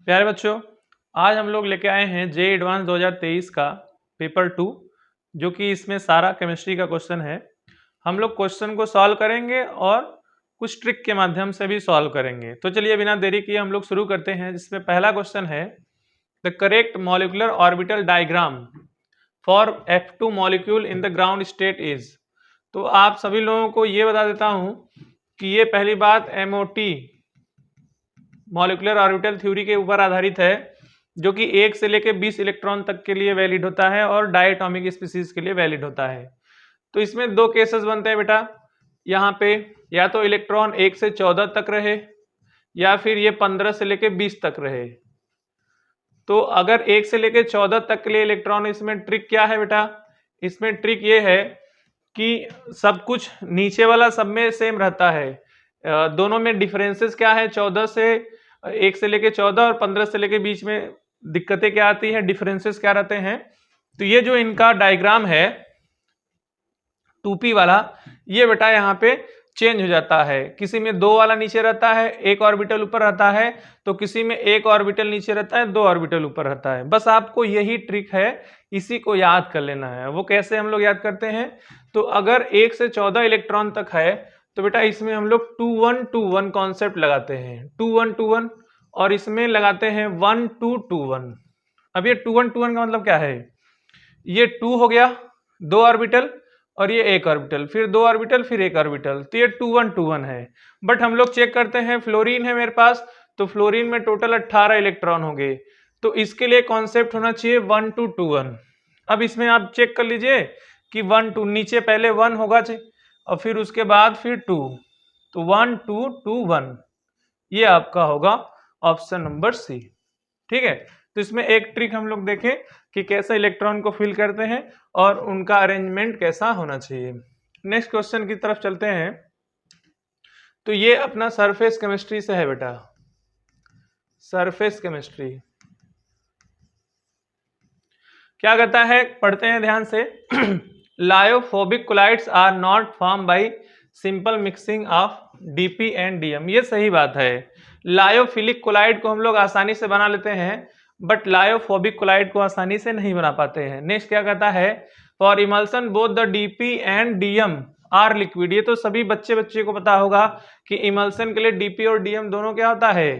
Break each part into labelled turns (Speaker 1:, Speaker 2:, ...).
Speaker 1: प्यारे बच्चों, आज हम लोग लेके आए हैं जे एडवांस 2023 का पेपर 2, जो कि इसमें सारा केमिस्ट्री का क्वेश्चन है। हम लोग क्वेश्चन को सॉल्व करेंगे और कुछ ट्रिक के माध्यम से भी सॉल्व करेंगे। तो चलिए बिना देरी किए हम लोग शुरू करते हैं, जिसमें पहला क्वेश्चन है the correct molecular orbital diagram for F2 molecule in the ground state is. तो आप सभी लोगों को ये बता देता हूं कि ये पहली बात MOT मॉलिक्यूलर ऑर्बिटल थ्योरी के ऊपर आधारित है, जो कि 1 से लेकर 20 इलेक्ट्रॉन तक के लिए वैलिड होता है और डायटॉमिक स्पीसीज के लिए वैलिड होता है। तो इसमें दो केसेस बनते हैं बेटा, यहाँ पे या तो इलेक्ट्रॉन 1 से 14 तक रहे या फिर ये 15 से लेकर 20 तक रहे। तो अगर 1 से लेकर 14 तक के लिए इलेक्ट्रॉन, इसमें ट्रिक क्या है बेटा? इसमें ट्रिक ये है कि सब कुछ नीचे वाला सब में सेम रहता है। दोनों में डिफरेंसेस क्या है? 14 से 1 से लेके 14 और 15 से लेके बीच में दिक्कतें क्या आती है, डिफरेंसेस क्या रहते हैं। तो ये जो इनका डायग्राम है 2p वाला, ये बेटा यहाँ पे चेंज हो जाता है। किसी में 2 वाला नीचे रहता है, 1 ऑर्बिटल ऊपर रहता है, तो किसी में 1 ऑर्बिटल नीचे रहता है, 2 ऑर्बिटल ऊपर रहता है। बस आपको यही ट्रिक है, इसी को याद कर लेना है। वो कैसे हम लोग याद करते हैं? तो अगर 1 से 14 इलेक्ट्रॉन तक है तो बेटा इसमें हम लोग 2-1-2-1 कॉन्सेप्ट लगाते हैं, 2-1-2-1, और इसमें लगाते हैं 1-2-2-1। अब ये 2-1-2-1 का मतलब क्या है? ये 2 हो गया, 2 ऑर्बिटल, और ये 1 ऑर्बिटल, फिर 2 ऑर्बिटल, फिर 1 ऑर्बिटल, तो ये 2-1-2-1 है। बट हम लोग चेक करते हैं, फ्लोरीन है मेरे पास, तो फ्लोरीन में टोटल 18 इलेक्ट्रॉन होंगे, तो इसके लिए कॉन्सेप्ट होना चाहिए 1-2-2-1। अब इसमें आप चेक कर लीजिए कि 1-2, नीचे पहले 1 होगा और फिर उसके बाद फिर 2, तो 1-2-2-1, ये आपका होगा ऑप्शन नंबर सी। ठीक है, तो इसमें एक ट्रिक हम लोग देखें कि कैसे इलेक्ट्रॉन को फिल करते हैं और उनका अरेंजमेंट कैसा होना चाहिए। नेक्स्ट क्वेश्चन की तरफ चलते हैं। तो ये अपना सरफेस केमिस्ट्री से है बेटा, सरफेस केमिस्ट्री क्या कहता है, पढ़ते हैं ध्यान से। Lyophobic colloids are not form by simple mixing of DP and DM. ये सही बात है, लायोफिलिक कोलाइड को हम लोग आसानी से बना लेते हैं, बट लायोफोबिक कोलाइड को आसानी से नहीं बना पाते हैं। नेक्स्ट क्या कहता है, for emulsion both the DP and DM are liquid. ये तो सभी बच्चे को पता होगा कि इमल्सन के लिए डीपी और डीएम दोनों क्या होता है,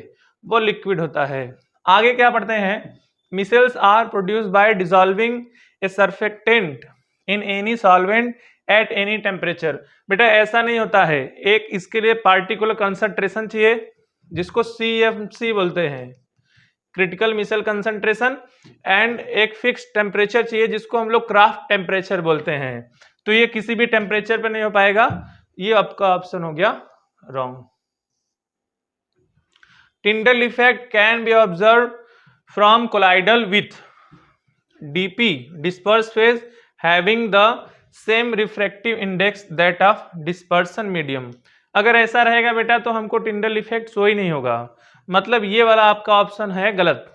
Speaker 1: वो लिक्विड होता है। आगे क्या पढ़ते हैं, micelles are produced by dissolving a surfactant in any solvent at any temperature. बेटा ऐसा नहीं होता है, एक इसके लिए पार्टिकुलर कंसंट्रेशन चाहिए जिसको CFC बोलते हैं, क्रिटिकल मिसेल कंसंट्रेशन, एंड एक फिक्स टेम्परेचर चाहिए जिसको हम लोग क्राफ्ट टेम्परेचर बोलते हैं। तो ये किसी भी टेम्परेचर पे नहीं हो पाएगा, ये आपका ऑप्शन हो गया wrong. Tyndall effect can be observe from colloidal with DP disperse phase having the same refractive index that of dispersion medium। अगर ऐसा रहेगा बेटा तो हमको टिंडल इफेक्ट शो ही नहीं होगा, मतलब ये वाला आपका ऑप्शन है गलत,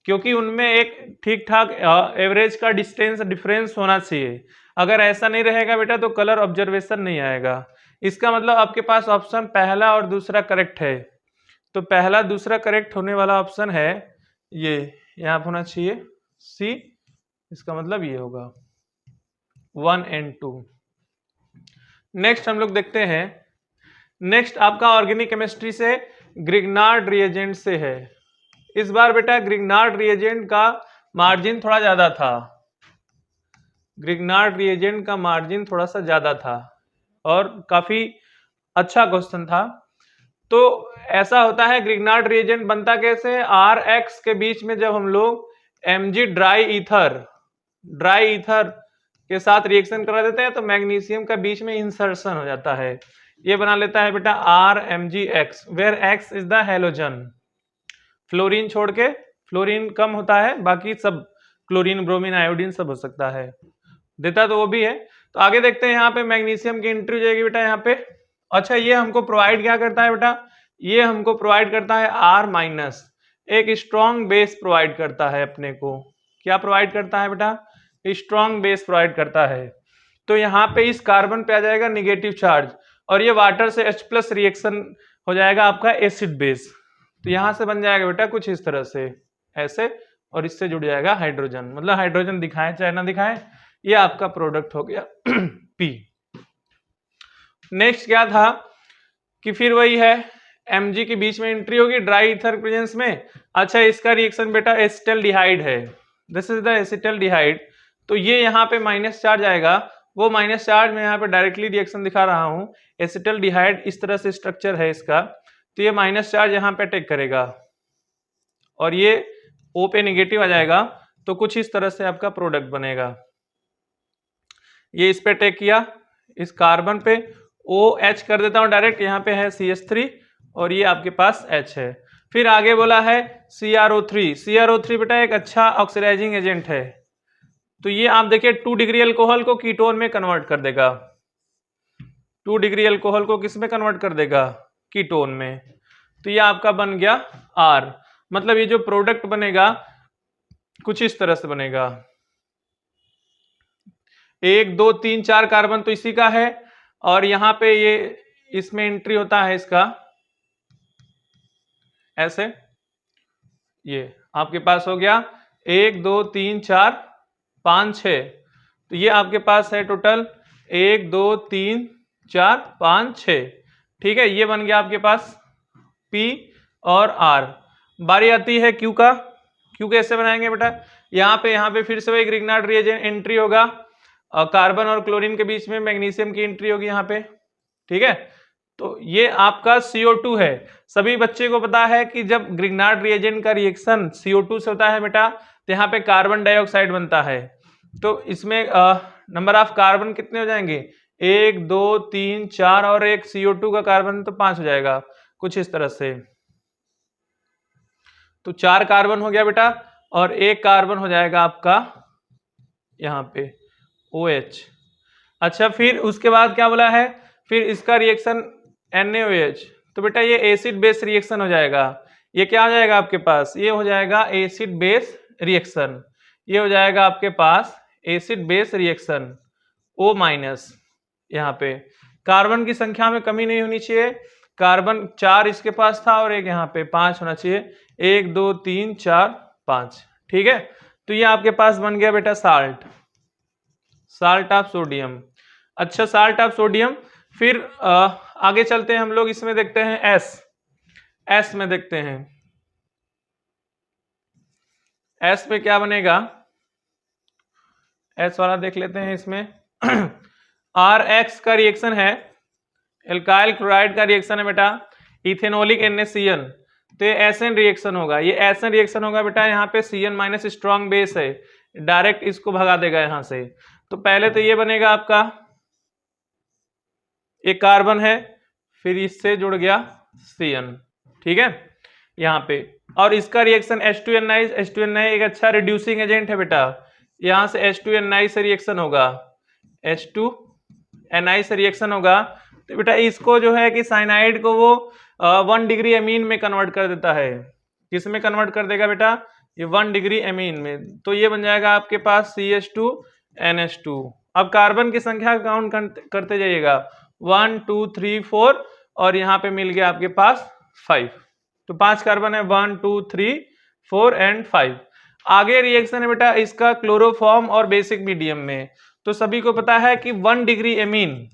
Speaker 1: क्योंकि उनमें एक ठीक ठाक एवरेज का डिफरेंस होना चाहिए। अगर ऐसा नहीं रहेगा बेटा तो कलर ऑब्जर्वेशन नहीं आएगा। इसका मतलब आपके पास ऑप्शन पहला और दूसरा करेक्ट है, तो पहला दूसरा करेक्ट होने वाला ऑप्शन है ये, यहाँ पर होना चाहिए सी। इसका मतलब ये होगा 1 और 2। नेक्स्ट हम लोग देखते हैं, नेक्स्ट आपका ऑर्गेनिक केमिस्ट्री से ग्रिग्नार्ड रिएजेंट से है। इस बार बेटा ग्रिग्नार्ड रिएजेंट का मार्जिन थोड़ा ज्यादा था, ग्रिग्नार्ड रिएजेंट का मार्जिन थोड़ा सा ज्यादा था और काफी अच्छा क्वेश्चन था। तो ऐसा होता है, ग्रिग्नार्ड रिएजेंट बनता कैसे, RX के बीच में जब हम लोग Mg ड्राई ईथर के साथ रिएक्शन करा देते हैं तो मैग्नीशियम का बीच में इंसर्शन हो जाता है, ये बना लेता है बेटा RMgX, where X is the halogen. Fluorine छोड़ के, फ्लोरीन कम होता है, बाकी सब क्लोरीन, ब्रोमीन, आयोडीन सब हो सकता है, देता तो वो भी है। तो आगे देखते हैं, यहाँ पे मैग्नीशियम की एंट्री हो जाएगी बेटा यहाँ पे। अच्छा, ये हमको प्रोवाइड क्या करता है बेटा, ये हमको प्रोवाइड करता है R-, एक स्ट्रॉन्ग बेस प्रोवाइड करता है अपने को। क्या प्रोवाइड करता है बेटा, स्ट्रॉन्ग बेस प्रोवाइड करता है। तो यहाँ पे इस कार्बन पे आ जाएगा निगेटिव चार्ज और ये वाटर से H+ रिएक्शन हो जाएगा आपका एसिड बेस। तो यहां से बन जाएगा बेटा कुछ इस तरह से ऐसे, और इससे जुड़ जाएगा हाइड्रोजन, मतलब हाइड्रोजन दिखाए चाहे ना दिखाए, ये आपका प्रोडक्ट हो गया पी। नेक्स्ट क्या था कि फिर वही है Mg के बीच में एंट्री होगी ड्राई ईथर प्रेजेंस में। अच्छा, इसका रिएक्शन बेटा एसिटल्डिहाइड है, दिस इज द एसिटल्डिहाइड। तो ये यहाँ पे माइनस चार्ज आएगा, वो माइनस चार्ज मैं यहाँ पे डायरेक्टली रिएक्शन दिखा रहा हूँ। एसिटल्डिहाइड इस तरह से स्ट्रक्चर है इसका, तो ये माइनस चार्ज यहाँ पे अटैक करेगा और ये O पे नेगेटिव आ जाएगा, तो कुछ इस तरह से आपका प्रोडक्ट बनेगा। ये इस पे अटैक किया, इस कार्बन पे OH कर देता हूँ डायरेक्ट, यहाँ पे है CH3 और ये आपके पास H है। फिर आगे बोला है CrO3। CrO3 बेटा एक अच्छा ऑक्सीडाइजिंग एजेंट है, तो ये आप देखिए 2 डिग्री अल्कोहल को कीटोन में कन्वर्ट कर देगा। 2 डिग्री अल्कोहल को किस में कन्वर्ट कर देगा? कीटोन में। तो ये आपका बन गया R। मतलब ये जो प्रोडक्ट बनेगा कुछ इस तरह से बनेगा, 1 2 3 4 कार्बन तो इसी का है, और यहाँ पे ये इसमें एंट्री होता है इसका ऐसे, ये आपके पास हो गया 1 2 3 4 5 6। तो ये आपके पास है टोटल 1 2 3 4 5 6। ठीक है, ये बन गया आपके पास P और R। बारी आती है Q का। Q कैसे बनाएंगे बेटा? यहाँ पे फिर से वही ग्रिग्नार्ड रिएजेंट एंट्री होगा, कार्बन और क्लोरीन के बीच में मैग्नीशियम की एंट्री होगी यहाँ पे। ठीक है, तो ये आपका CO2 है। सभी बच्चे को पता है कि जब ग्रिग्नार्ड रिएजेंट का रिएक्शन CO2 से होता है बेटा, तो यहाँ पे कार्बन डाइऑक्साइड बनता है। तो इसमें नंबर ऑफ कार्बन कितने हो जाएंगे? 1 2 3 4 और एक CO2 का कार्बन तो 5 हो जाएगा कुछ इस तरह से। तो 4 कार्बन हो गया बेटा, और एक कार्बन हो जाएगा आपका यहाँ पे OH। अच्छा, फिर उसके बाद क्या बोला है? फिर इसका रिएक्शन NaOH। तो बेटा ये एसिड बेस रिएक्शन हो जाएगा। ये क्या हो जाएगा आपके पास? ये हो जाएगा एसिड बेस रिएक्शन। ये हो जाएगा आपके पास एसिड बेस रिएक्शन O-। यहाँ पे कार्बन की संख्या में कमी नहीं होनी चाहिए। कार्बन 4 इसके पास था और एक यहाँ पे 5 होना चाहिए। 1 2 3 4 5। ठीक है, तो ये आपके पास बन गया बेटा साल्ट ऑफ सोडियम। अच्छा, साल्ट ऑफ सोडियम। फिर आगे चलते हैं हम लोग, इसमें देखते हैं एस में देखते हैं एस में क्या बनेगा। एस वाला देख लेते हैं। इसमें RX का रिएक्शन है, एल्काइल क्लोराइड का रिएक्शन है बेटा, इथेनोलिक NaCN। तो ये एसएन रिएक्शन होगा, ये एसएन रिएक्शन होगा बेटा। यहाँ पे CN माइनस स्ट्रॉन्ग बेस है, डायरेक्ट इसको भगा देगा यहाँ से। तो पहले तो ये बनेगा आपका, एक कार्बन है, फिर इससे जुड़ गया CN। ठीक है, यहाँ पे, और इसका रिएक्शन H2NI एक अच्छा रिड्यूसिंग एजेंट है बेटा। यहाँ से H2NI से रिएक्शन होगा, H2NI से रिएक्शन होगा। तो बेटा इसको जो है कि साइनाइड को वो 1 डिग्री एमीन में कन्वर्ट कर देता है। किस में कन्वर्ट कर देगा बेटा? ये 1 डिग्री एमीन में। तो ये बन जाएगा आपके पास CH2NH2। अब कार्बन की संख्या काउंट करते जाइएगा, 1 2 3 4, और यहाँ पे मिल गया आपके पास 5। तो 5 कार्बन है, 1 2 3 4 एंड 5। आगे रिएक्शन है बेटा इसका क्लोरोफॉर्म और बेसिक मीडियम में। तो सभी को पता है कि 1 डिग्री एमीन,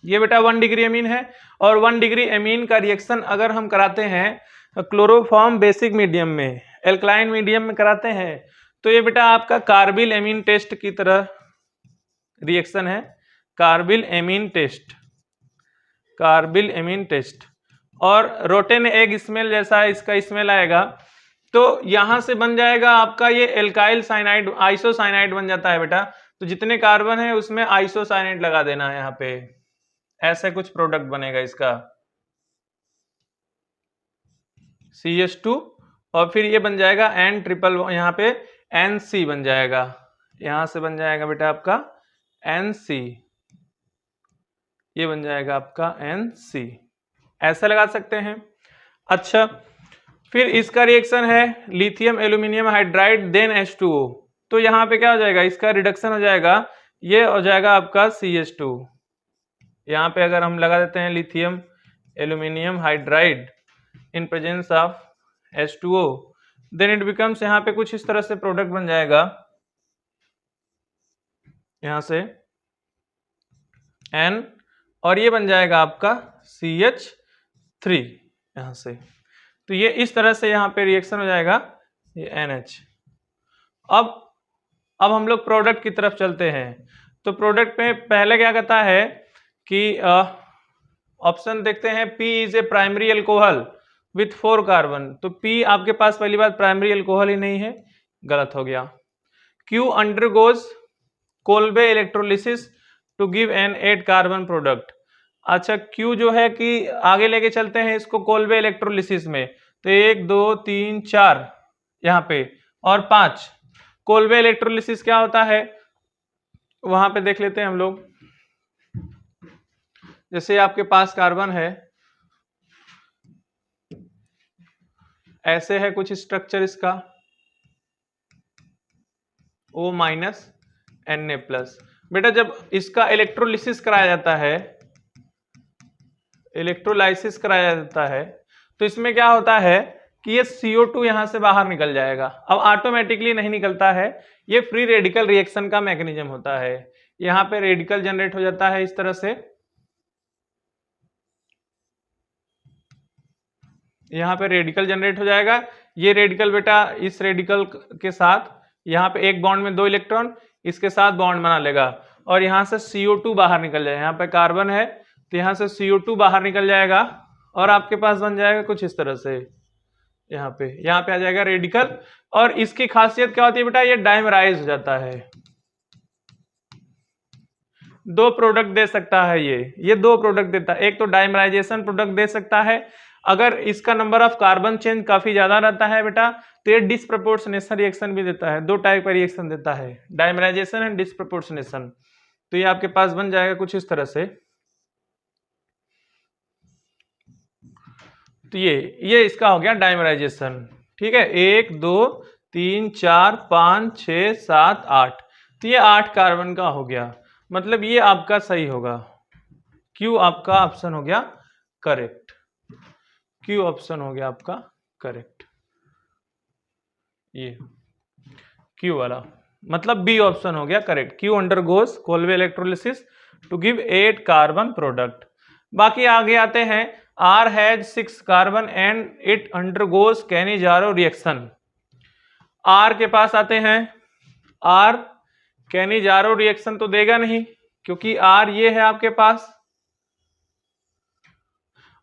Speaker 1: ये बेटा 1 डिग्री एमीन है, और 1 डिग्री एमीन का रिएक्शन अगर हम कराते हैं क्लोरोफॉर्म बेसिक मीडियम में, एल्कलाइन मीडियम में कराते हैं, तो ये बेटा आपका कार्बिल एमीन टेस्ट की तरह रिएक्शन है। कार्बिल एमीन टेस्ट और रोटेन एग स्मेल जैसा इसका स्मेल आएगा। तो यहां से बन जाएगा आपका ये एल्काइल साइनाइड, आइसोसाइनाइड बन जाता है बेटा। तो जितने कार्बन है उसमें आइसोसाइनाइड लगा देना है यहाँ पे, ऐसे कुछ प्रोडक्ट बनेगा इसका CH2, और फिर ये बन जाएगा N ट्रिपल, यहाँ पे NC बन जाएगा। यहां से बन जाएगा बेटा आपका NC, ये बन जाएगा आपका NC, ऐसे लगा सकते हैं। अच्छा, फिर इसका रिएक्शन है lithium aluminium hydride then H2O। तो यहाँ पे क्या हो जाएगा? इसका रिडक्शन हो जाएगा, ये हो जाएगा आपका CH2। यहाँ पे अगर हम लगा देते हैं lithium aluminium hydride, in presence of H2O, then it becomes, यहाँ पे कुछ इस तरह से प्रोडक्ट बन जाएगा, यहाँ से N, और ये बन जाएगा आपका CH3 यहाँ से। तो ये इस तरह से यहाँ पे रिएक्शन हो जाएगा, ये NH। अब हम लोग प्रोडक्ट की तरफ चलते हैं। तो प्रोडक्ट में पहले क्या कहता है कि ऑप्शन देखते हैं, P is a primary alcohol with 4 carbon. तो P आपके पास पहली बात प्राइमरी अल्कोहल ही नहीं है, गलत हो गया। Q undergoes Kolbe electrolysis to give an 8 carbon product. अच्छा, Q जो है कि आगे लेके चलते हैं इसको कोल्बे इलेक्ट्रोलिसिस में, तो 1 2 3 4 यहाँ पे और 5। कोल्बे इलेक्ट्रोलिसिस क्या होता है वहां पे देख लेते हैं हम लोग। जैसे आपके पास कार्बन है, ऐसे है कुछ स्ट्रक्चर इसका, O माइनस Na प्लस। बेटा जब इसका इलेक्ट्रोलिसिस कराया जाता है, इलेक्ट्रोलाइसिस कराया जाता है, तो इसमें क्या होता है कि ये CO2 यहां से बाहर निकल जाएगा। अब ऑटोमेटिकली नहीं निकलता है, ये फ्री रेडिकल रिएक्शन का मैकेनिज्म होता है। यहाँ पे रेडिकल जनरेट हो जाता है इस तरह से, यहाँ पे रेडिकल जनरेट हो जाएगा। ये रेडिकल बेटा इस रेडिकल के साथ यहाँ पे एक बॉन्ड में 2 इलेक्ट्रॉन इसके साथ बॉन्ड बना लेगा और यहाँ से CO2 बाहर निकल जाएगा। यहाँ पे कार्बन है तो यहाँ से CO2 बाहर निकल जाएगा और आपके पास बन जाएगा कुछ इस तरह से, यहाँ पे आ जाएगा रेडिकल। और इसकी खासियत क्या होती है बेटा, ये डाइमराइज हो जाता है। 2 प्रोडक्ट दे सकता है ये 2 प्रोडक्ट देता है। एक तो डाइमराइजेशन प्रोडक्ट दे सकता है, अगर इसका नंबर ऑफ कार्बन चेंज काफी ज्यादा रहता है बेटा तो ये डिसप्रपोर्शनेशन रिएक्शन भी देता है। 2 टाइप का रिएक्शन देता है, डाइमराइजेशन एंड डिसप्रपोर्शनेशन। तो ये आपके पास बन जाएगा कुछ इस तरह से। तो ये इसका हो गया डाइमराइजेशन। ठीक है, 1 2 3 4 5 6 7 8, तो ये 8 कार्बन का हो गया। मतलब ये आपका सही होगा, क्यू आपका ऑप्शन हो गया करेक्ट। क्यू ऑप्शन हो गया आपका करेक्ट, ये क्यू वाला, मतलब बी ऑप्शन हो गया correct. Q undergoes Kolbe electrolysis to give 8 carbon product. बाकी आगे आते हैं, R has 6 carbon and it undergoes Cannizzaro reaction. R के पास आते हैं, R कैनिजारो रिएक्शन तो देगा नहीं क्योंकि R ये है आपके पास,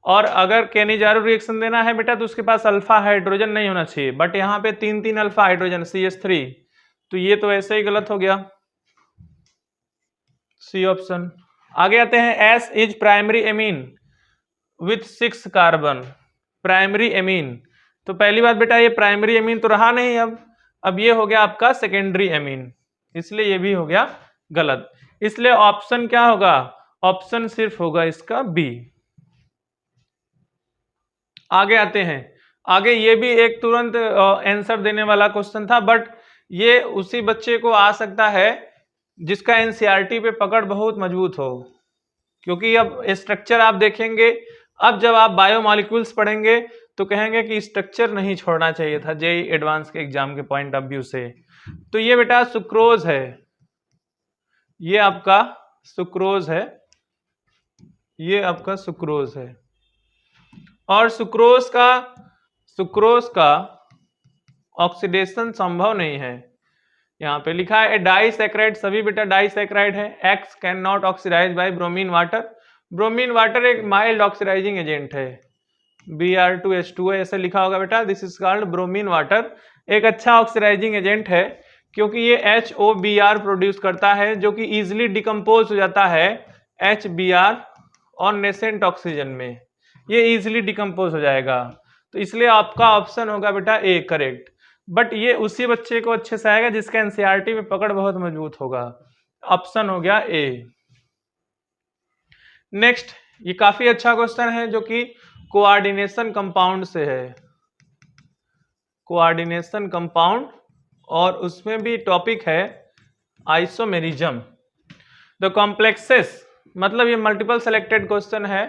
Speaker 1: और अगर कैनिजारो रिएक्शन देना है बेटा तो उसके पास अल्फा हाइड्रोजन नहीं होना चाहिए, बट यहाँ पे 3 अल्फा हाइड्रोजन CH3, तो ये तो ऐसे ही गलत हो गया, सी ऑप्शन। आगे आते हैं, S is primary amine with 6 carbon. Primary amine, तो पहली बात बेटा ये प्राइमरी एमीन तो रहा नहीं, अब ये हो गया आपका सेकेंडरी एमीन, इसलिए ये भी हो गया गलत। इसलिए ऑप्शन क्या होगा, ऑप्शन सिर्फ होगा इसका बी। आगे आते हैं, आगे ये भी एक तुरंत आंसर देने वाला क्वेश्चन था, बट ये उसी बच्चे को आ सकता है जिसका एनसीईआरटी पे पकड़ बहुत मजबूत हो, क्योंकि अब स्ट्रक्चर आप देखेंगे, अब जब आप बायोमॉलिक्यूल्स पढ़ेंगे तो कहेंगे कि स्ट्रक्चर नहीं छोड़ना चाहिए था जेईई एडवांस के एग्जाम के पॉइंट ऑफ व्यू से। तो ये बेटा सुक्रोज है, ये आपका सुक्रोज है, ये आपका सुक्रोज है। और सुक्रोज का ऑक्सीडेशन संभव नहीं है। यहाँ पे लिखा है डाइसैकेराइड, सभी बेटा डाइसैकेराइड है। X can not oxidize by bromine water. Bromine water एक माइल्ड ऑक्सीडाइजिंग एजेंट है, Br2H2 ऐसे लिखा होगा बेटा, this is called bromine water. एक अच्छा ऑक्सीडाइजिंग एजेंट है क्योंकि ये HOBr प्रोड्यूस करता है जो कि इजिली डिकम्पोज हो जाता है HBr और नेसेंट ऑक्सीजन में, ये इजिली डिकम्पोज हो जाएगा। तो इसलिए आपका ऑप्शन होगा बेटा ए करेक्ट। बट ये उसी बच्चे को अच्छे से आएगा जिसका एनसीईआरटी में पकड़ बहुत मजबूत होगा। ऑप्शन हो गया ए। नेक्स्ट, ये काफी अच्छा क्वेश्चन है जो कि कोऑर्डिनेशन कंपाउंड से है, कोऑर्डिनेशन कंपाउंड, और उसमें भी टॉपिक है आइसोमेरिज्म। द कॉम्प्लेक्सेस, मतलब ये मल्टीपल सेलेक्टेड क्वेश्चन है,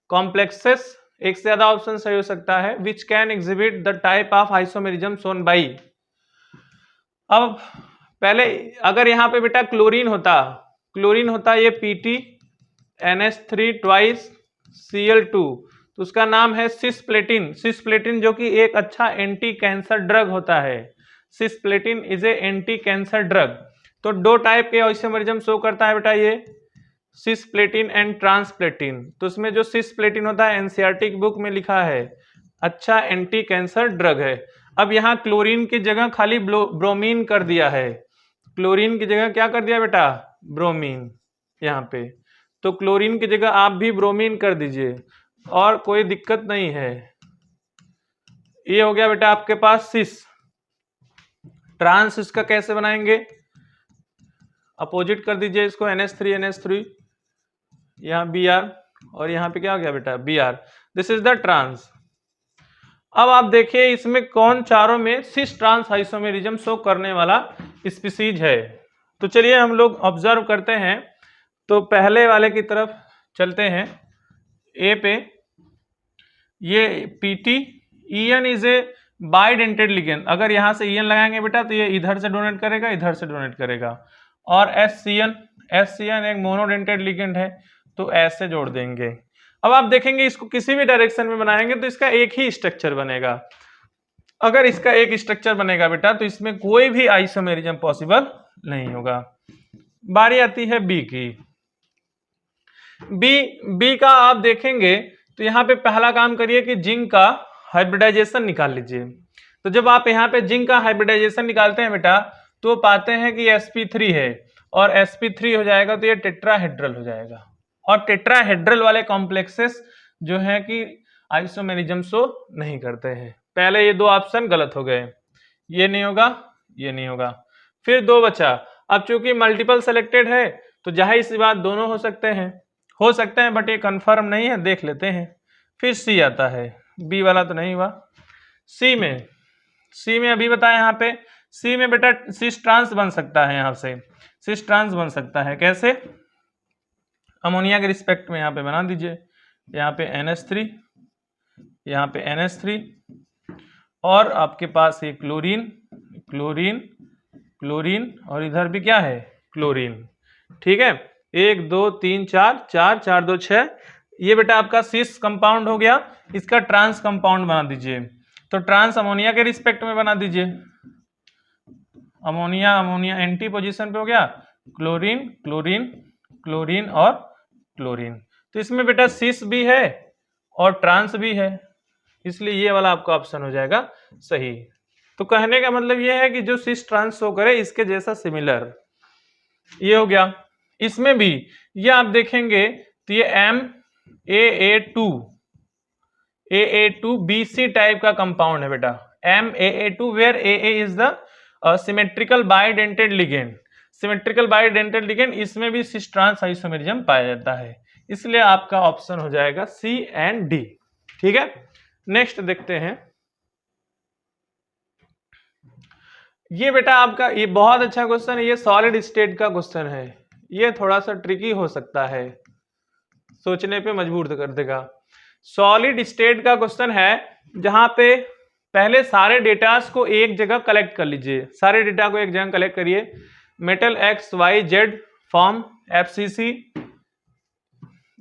Speaker 1: कॉम्प्लेक्सेस एक से ज्यादा ऑप्शन सही हो सकता है। Which can exhibit the type of isomerism shown by. अब पहले अगर यहाँ पे बेटा क्लोरीन होता ये Pt NH3 ट्वाइस Cl2, तो उसका नाम है सिस्प्लेटिन जो कि एक अच्छा एंटी कैंसर ड्रग होता है। Cisplatin is a anti cancer drug. तो दो टाइप के आइसोमेरिज्म शो करता है बेटा ये, सिस्प्लेटिन एंड ट्रांसप्लेटिन। तो उसमें जो सिस्प्लेटिन होता है एनसीईआरटी की बुक में लिखा है अच्छा एंटी कैंसर ड्रग है। अब यहाँ क्लोरीन की जगह खाली ब्रोमीन कर दिया है, क्लोरीन की जगह क्या कर दिया बेटा, ब्रोमीन यहाँ पे। तो क्लोरीन की जगह आप भी ब्रोमीन कर दीजिए और कोई दिक्कत नहीं है। ये हो गया बेटा आपके पास सिस। ट्रांस इसका कैसे बनाएंगे, अपोजिट कर दीजिए इसको, NH3 यहाँ Br और यहाँ पे क्या हो गया बेटा Br। This is the trans. अब आप देखिए इसमें कौन चारों में सिस ट्रांस आइसोमेरिज्म शो करने वाला स्पीसीज है। तो चलिए हम लोग ऑब्जर्व करते हैं। तो पहले वाले की तरफ चलते हैं, ए पे। ये Pt En is a bidentate ligand. अगर यहाँ से En लगाएंगे बेटा तो ये इधर से डोनेट करेगा, इधर से डोनेट करेगा। और SCN एक मोनोडेंटेड लिगेंड है, तो ऐसे जोड़ देंगे। अब आप देखेंगे इसको किसी भी डायरेक्शन में बनाएंगे तो इसका एक ही स्ट्रक्चर बनेगा। अगर इसका एक स्ट्रक्चर बनेगा बेटा तो इसमें कोई भी आइसोमेरिज्म पॉसिबल नहीं होगा। बारी आती है बी की। बी का आप देखेंगे तो यहाँ पे पहला काम करिए कि जिंक का हाइब्रिडाइजेशन निकाल लीजिए। तो जब आप यहाँ पे जिंक का हाइब्रिडाइजेशन निकालते हैं बेटा तो पाते हैं कि sp3 है और sp3 हो जाएगा तो ये टेट्राहेड्रल हो जाएगा। और टेट्राहेड्रल वाले कॉम्प्लेक्सेस जो है कि आइसोमेरिज्म शो नहीं करते हैं। पहले ये दो ऑप्शन गलत हो गए, ये नहीं होगा, ये नहीं होगा। फिर दो बचा। अब चूंकि मल्टीपल सेलेक्टेड है तो जाहिर सी बात दोनों हो सकते हैं बट ये कंफर्म नहीं है, देख लेते हैं। फिर सी आता है, बी वाला तो नहीं हुआ। सी में अभी बताया यहाँ पे, सी में बेटा सिस ट्रांस बन सकता है। यहाँ से सिस ट्रांस बन सकता है कैसे, अमोनिया के रिस्पेक्ट में यहाँ पे बना दीजिए। यहाँ पे NH3, यहाँ पे NH3 और आपके पास ये क्लोरीन और इधर भी क्या है, क्लोरीन। ठीक है, 1 2 3 4 4 2 6। ये बेटा आपका सिस कंपाउंड हो गया। इसका ट्रांस कंपाउंड बना दीजिए। तो ट्रांस अमोनिया के रिस्पेक्ट में बना दीजिए। अमोनिया एंटी पोजीशन पे हो गया, क्लोरीन और क्लोरीन। तो इसमें बेटा सिस भी है और ट्रांस भी है, इसलिए ये वाला आपका ऑप्शन हो जाएगा सही। तो कहने का मतलब ये है कि जो सिस ट्रांस शो करे इसके जैसा सिमिलर, ये हो गया। इसमें भी ये आप देखेंगे तो ये MAA2 BC टाइप का कंपाउंड है बेटा। MAA2 where AA is the symmetrical bidentate ligand. Symmetrical bidentate ligand, इसमें भी सिस ट्रांस आइसोमेरिज्म पाया जाता है, इसलिए आपका ऑप्शन हो जाएगा C एंड D। ठीक है, नेक्स्ट देखते हैं। ये बेटा आपका ये बहुत अच्छा क्वेश्चन है, ये सॉलिड स्टेट का क्वेश्चन है। ये थोड़ा सा ट्रिकी हो सकता है, सोचने पे मजबूर कर देगा। सॉलिड स्टेट का क्वेश्चन है जहां पे पहले सारे डेटास को एक जगह कलेक्ट कर लीजिए। सारे डेटा को एक जगह कलेक्ट करिए। Metal XYZ form FCC,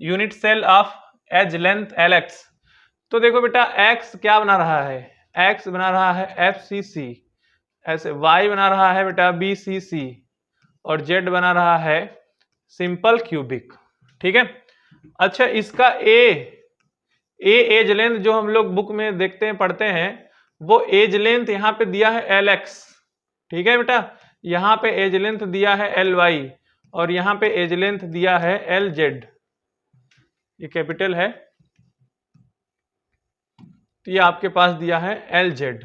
Speaker 1: unit cell of edge length LX। तो देखो बेटा X क्या बना रहा है, X बना रहा है FCC, ऐसे Y बना रहा है बेटा BCC और Z बना रहा है सिंपल क्यूबिक। ठीक है, अच्छा इसका एज लेंथ जो हम लोग बुक में देखते हैं पढ़ते हैं, वो एज लेंथ यहाँ पे दिया है LX। ठीक है बेटा, यहाँ पे एज लेंथ दिया है LY और यहाँ पे एज लेंथ दिया है LZ। ये कैपिटल है तो ये आपके पास दिया है LZ।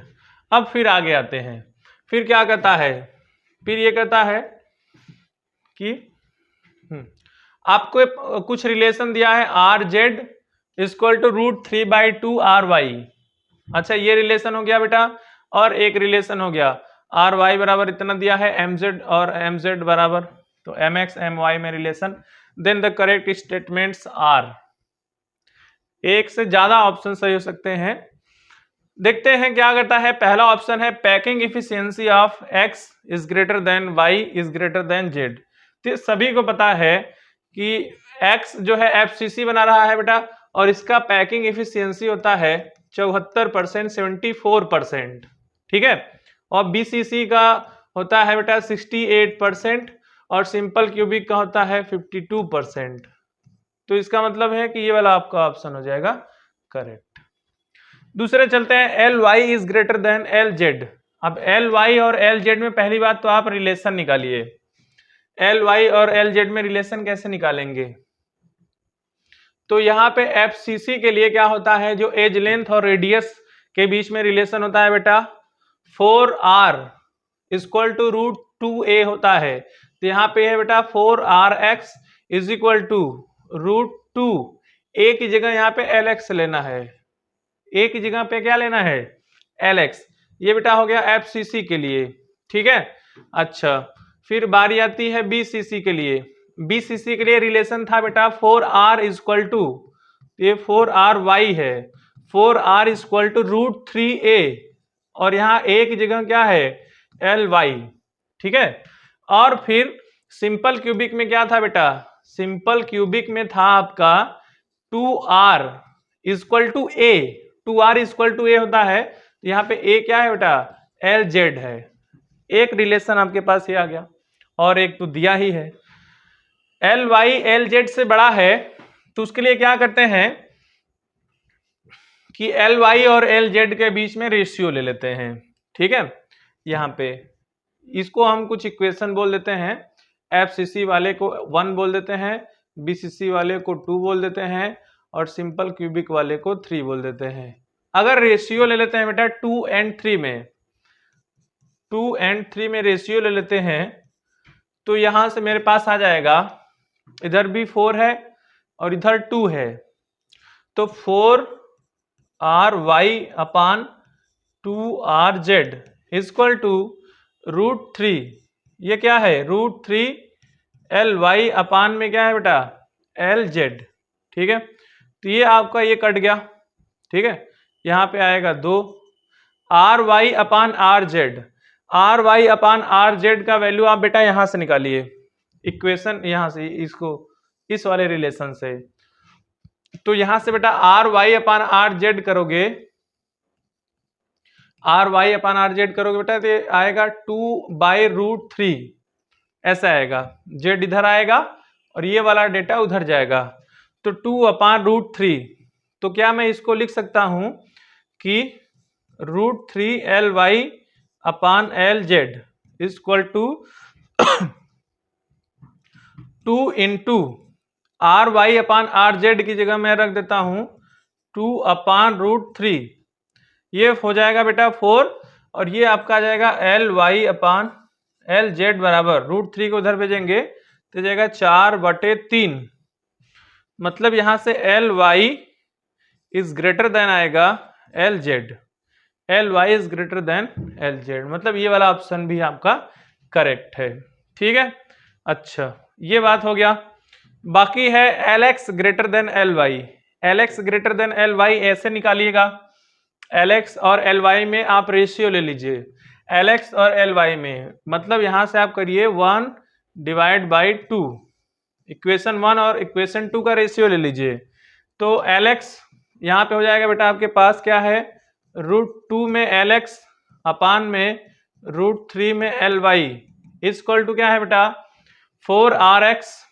Speaker 1: अब फिर आगे आते हैं, फिर क्या कहता है, फिर ये कहता है कि आपको कुछ रिलेशन दिया है RZ इक्वल टू √3/2 RY। अच्छा ये रिलेशन हो गया बेटा, और एक रिलेशन हो गया RY बराबर इतना दिया है MZ और MZ बराबर, तो MX MY में relation. Then the correct statements are, एक से ज्यादा ऑप्शन सही हो सकते हैं। देखते हैं क्या करता है। पहला ऑप्शन है packing efficiency of x is greater than y is greater than z। तो सभी को पता है कि x जो है FCC बना रहा है बेटा, और इसका पैकिंग इफिशियंसी होता है 74%, 74%, ठीक है। और BCC का होता है बेटा 68% और सिंपल क्यूबिक का होता है 52%। तो इसका मतलब है कि ये वाला आपका ऑप्शन हो जाएगा करेक्ट। दूसरे चलते हैं Ly is greater than Lz। अब Ly और Lz में पहली बात तो आप रिलेशन निकालिए। Ly और Lz में रिलेशन कैसे निकालेंगे? तो यहाँ पे FCC के लिए क्या होता है, जो एज लेंथ और रेडियस के बीच में रिलेशन होता है बेटा 4r इक्वल टू √2a होता है। तो यहाँ पे है बेटा 4rx is equal to √2। a की जगह यहाँ पे Lx लेना है, a की जगह पे क्या लेना है Lx। ये बेटा हो गया FCC के लिए, ठीक है। अच्छा, फिर बारी आती है BCC के लिए। BCC के लिए रिलेशन था बेटा 4r इक्वल टू, ये 4ry है, 4r इक्वल टू √3a और यहाँ a की जगह क्या है Ly, ठीक है। और फिर सिंपल क्यूबिक में क्या था बेटा, सिंपल क्यूबिक में था आपका 2r equal to a, 2r equal to a होता है। तो यहाँ पे a क्या है बेटा Lz है। एक रिलेशन आपके पास ये आ गया और एक तो दिया ही है। Ly Lz से बड़ा है तो उसके लिए क्या करते हैं कि Ly और Lz के बीच में रेशियो ले लेते हैं, ठीक है। यहाँ पे इसको हम कुछ इक्वेशन बोल देते हैं। FCC वाले को 1 बोल देते हैं, BCC वाले को 2 बोल देते हैं और सिंपल क्यूबिक वाले को 3 बोल देते हैं। अगर रेशियो ले लेते हैं बेटा 2 और 3 में, 2 और 3 में रेशियो ले लेते हैं तो यहां से मेरे पास आ जाएगा, इधर भी 4 है और इधर 2 है, तो 4ry upon 2rz equal to √3, ये क्या है √3 Ly अपान में क्या है बेटा Lz, ठीक है। तो ये आपका ये कट गया, ठीक है। यहाँ पे आएगा 2 ry upon rz, ry upon rz का वैल्यू आप बेटा यहां से निकालिए, इक्वेशन यहां से, इसको इस वाले रिलेशन से। तो यहां से बेटा ry अपान rz करोगे, ry अपान rz करोगे बेटा तो आएगा 2/√3, ऐसा आएगा। z इधर आएगा और ये वाला डेटा उधर जाएगा, तो 2/√3। तो क्या मैं इसको लिख सकता हूं कि √3 Ly upon Lz equal to 2 into ry upon rz की जगह मैं रख देता हूं 2/√3, ये हो जाएगा बेटा 4 और ये आपका आ जाएगा Ly अपान Lz बराबर √3 को उधर भेजेंगे तो जाएगा 4/3। मतलब यहां से Ly इज ग्रेटर देन आएगा Lz, Ly is greater than Lz, मतलब ये वाला ऑप्शन भी आपका करेक्ट है, ठीक है। अच्छा, ये बात हो गया। बाकी है Lx greater than Ly। Lx greater than Ly ऐसे निकालिएगा, Lx और Ly में आप रेशियो ले लीजिए। Lx और Ly में मतलब यहां से आप करिए 1/2, इक्वेशन 1 और इक्वेशन 2 का रेशियो ले लीजिए। तो Lx यहाँ पे हो जाएगा बेटा आपके पास क्या है √2 में Lx अपान में √3 में Ly इक्वल टू क्या है बेटा 4rx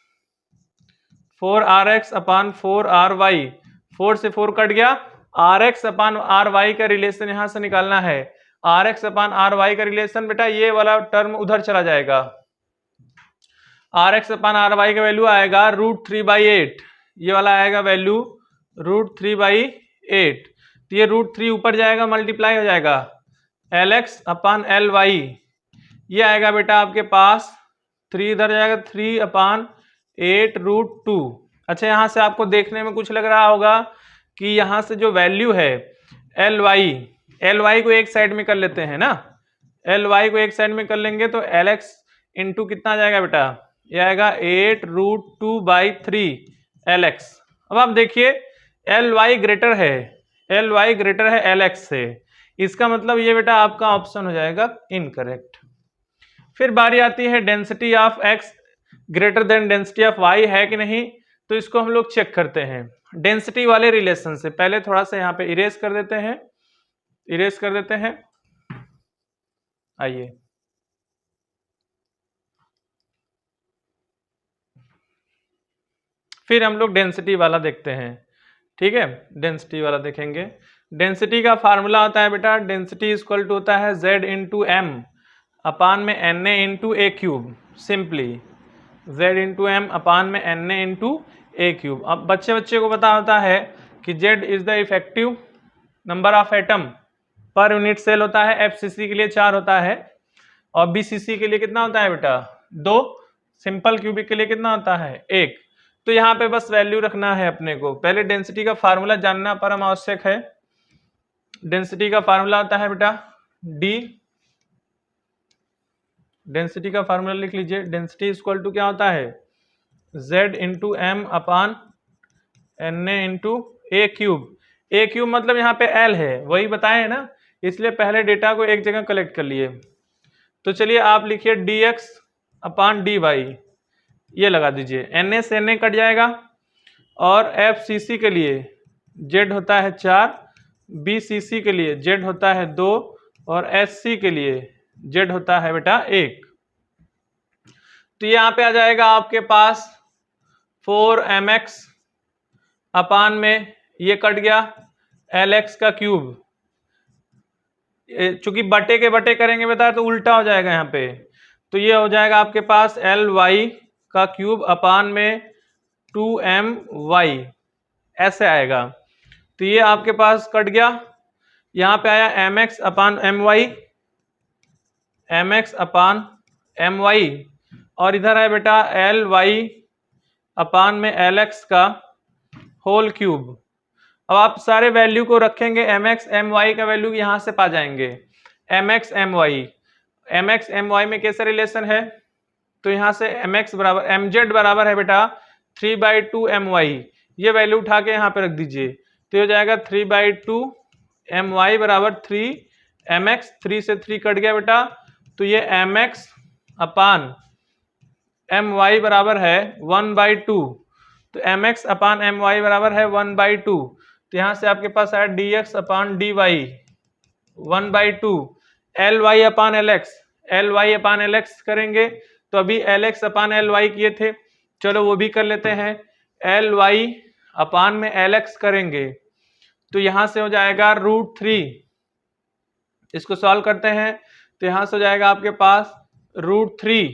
Speaker 1: अपान 4ry, 4 से 4 कट गया, rx अपान ry का रिलेशन यहां से निकालना है। rx अपान ry का रिलेशन बेटा ये वाला टर्म उधर चला जाएगा, rx अपान ry का वैल्यू आएगा √3/8, ये वाला आएगा वैल्यू √3/8। तो ये √3 ऊपर जाएगा मल्टीप्लाई हो जाएगा Lx अपान Ly, ये आएगा बेटा आपके पास 3 इधर जाएगा 3/8√2। अच्छा, यहां से आपको देखने में कुछ लग रहा होगा कि यहां से जो वैल्यू है Ly को एक साइड में कर लेते हैं ना, Ly को एक साइड में कर लेंगे तो Lx इंटू कितना आ जाएगा बेटा, ये आएगा 8√2/3 Lx। अब आप देखिए एल वाई ग्रेटर है, एल वाई ग्रेटर है एल एक्स से, इसका मतलब ये बेटा आपका ऑप्शन हो जाएगा इनकरेक्ट। फिर बारी आती है density of x greater than density of y है कि नहीं, तो इसको हम लोग चेक करते हैं डेंसिटी वाले रिलेशन से। पहले थोड़ा सा यहाँ पे इरेज कर देते हैं, इरेज कर देते हैं। आइए फिर हम लोग डेंसिटी वाला देखते हैं, ठीक है, डेंसिटी वाला देखेंगे। डेंसिटी का फार्मूला होता है बेटा, डेंसिटी इक्वल टू होता है z इंटू एम अपान में N A into a cube, simply z into M upon में N A into a cube. अब बच्चे को पता होता है कि z is the effective number of atom per unit cell होता है, FCC के लिए 4 होता है और BCC के लिए कितना होता है बेटा 2, सिंपल क्यूबिक के लिए कितना होता है 1। तो यहाँ पे बस वैल्यू रखना है अपने को, पहले डेंसिटी का फार्मूला जानना परम आवश्यक है। डेंसिटी का फार्मूला होता है बेटा D, डेंसिटी का फार्मूला लिख लीजिए, डेंसिटी इक्वल टू क्या होता है Z into M upon n A into a cube. A cube मतलब यहाँ पे L है, वही बताए है ना, इसलिए पहले डेटा को एक जगह कलेक्ट कर लिए। तो चलिए आप लिखिए dx अपान dy, ये लगा दीजिए, Na से Na कट जाएगा और FCC के लिए Z होता है 4, BCC के लिए Z होता है 2 और SC के लिए Z होता है बेटा 1। तो यहाँ पे आ जाएगा आपके पास 4mx अपान में ये कट गया lx का क्यूब, चूंकि बटे के बटे करेंगे बेटा तो उल्टा हो जाएगा यहाँ पे, तो ये हो जाएगा आपके पास ly का क्यूब अपान में 2my, ऐसे आएगा। तो ये आपके पास कट गया, यहाँ पे आया mx upon my, mx upon my और इधर है बेटा ly अपान में lx का होल क्यूब। अब आप सारे वैल्यू को रखेंगे, mx my का वैल्यू यहाँ से पा जाएंगे, mx my में कैसा रिलेशन है, तो यहाँ से mx बराबर mz बराबर है बेटा 3/2 my, ये वैल्यू उठा के यहाँ पे रख दीजिए, तो हो जाएगा 3/2 my बराबर 3 mx, 3 से 3 कट गया बेटा, तो ये mx अपान my बराबर है 1/2, तो mx अपान my बराबर है 1/2, तो यहाँ से आपके पास आया dx अपान dy 1/2, ly upon lx, ly upon lx करेंगे तो अभी lx अपान ly किए थे, चलो वो भी कर लेते हैं, ly अपान में lx करेंगे तो यहाँ से हो जाएगा √3, इसको सॉल्व करते हैं तो यहाँ से हो जाएगा आपके पास √3,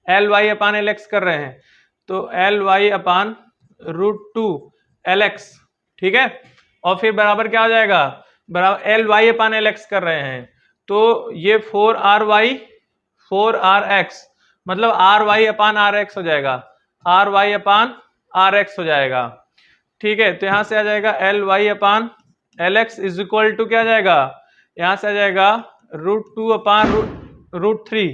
Speaker 1: ly अपान lx कर रहे हैं तो ly अपान √2 lx, ठीक है, और फिर बराबर क्या हो जाएगा, बराबर ly अपान lx कर रहे हैं तो ये 4rx मतलब ry अपान rx हो जाएगा, ry अपान rx हो जाएगा, ठीक है। तो यहाँ से आ जाएगा ly upon lx is equal to क्या आ जाएगा, यहाँ से आ जाएगा √2 अपान √3,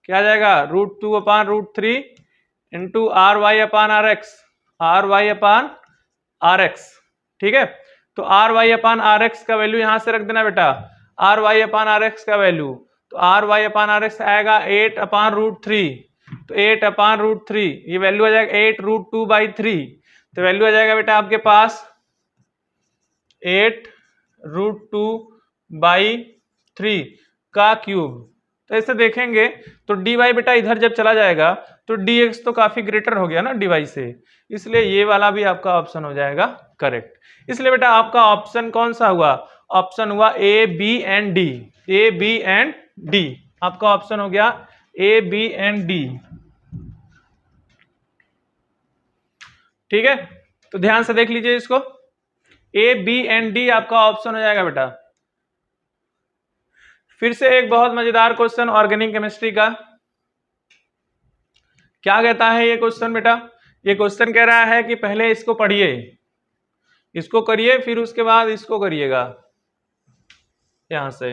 Speaker 1: क्या आ जाएगा √2 अपान √3 इंटू ry अपान rx, ry अपान rx, ठीक है। तो ry अपान rx का वैल्यू यहाँ से रख देना बेटा, ry अपान rx का वैल्यू, तो ry अपान rx आएगा 8 अपान √3, तो 8 अपान √3 ये वैल्यू आ जाएगा 8√2/3, तो वैल्यू आ जाएगा बेटा आपके पास 8√2/3 का क्यूब। तो ऐसे देखेंगे तो dy बेटा इधर जब चला जाएगा तो dx तो काफी ग्रेटर हो गया ना dy से, इसलिए ये वाला भी आपका ऑप्शन हो जाएगा करेक्ट। इसलिए बेटा आपका ऑप्शन कौन सा हुआ, ऑप्शन हुआ A, B and D, A, B and D, आपका ऑप्शन हो गया A, B एंड D, ठीक है। तो ध्यान से देख लीजिए इसको, A, B एंड D आपका ऑप्शन हो जाएगा बेटा। फिर से एक बहुत मजेदार क्वेश्चन ऑर्गेनिक केमिस्ट्री का, क्या कहता है ये क्वेश्चन बेटा, ये क्वेश्चन कह रहा है कि पहले इसको पढ़िए, इसको करिए फिर उसके बाद इसको करिएगा, यहां से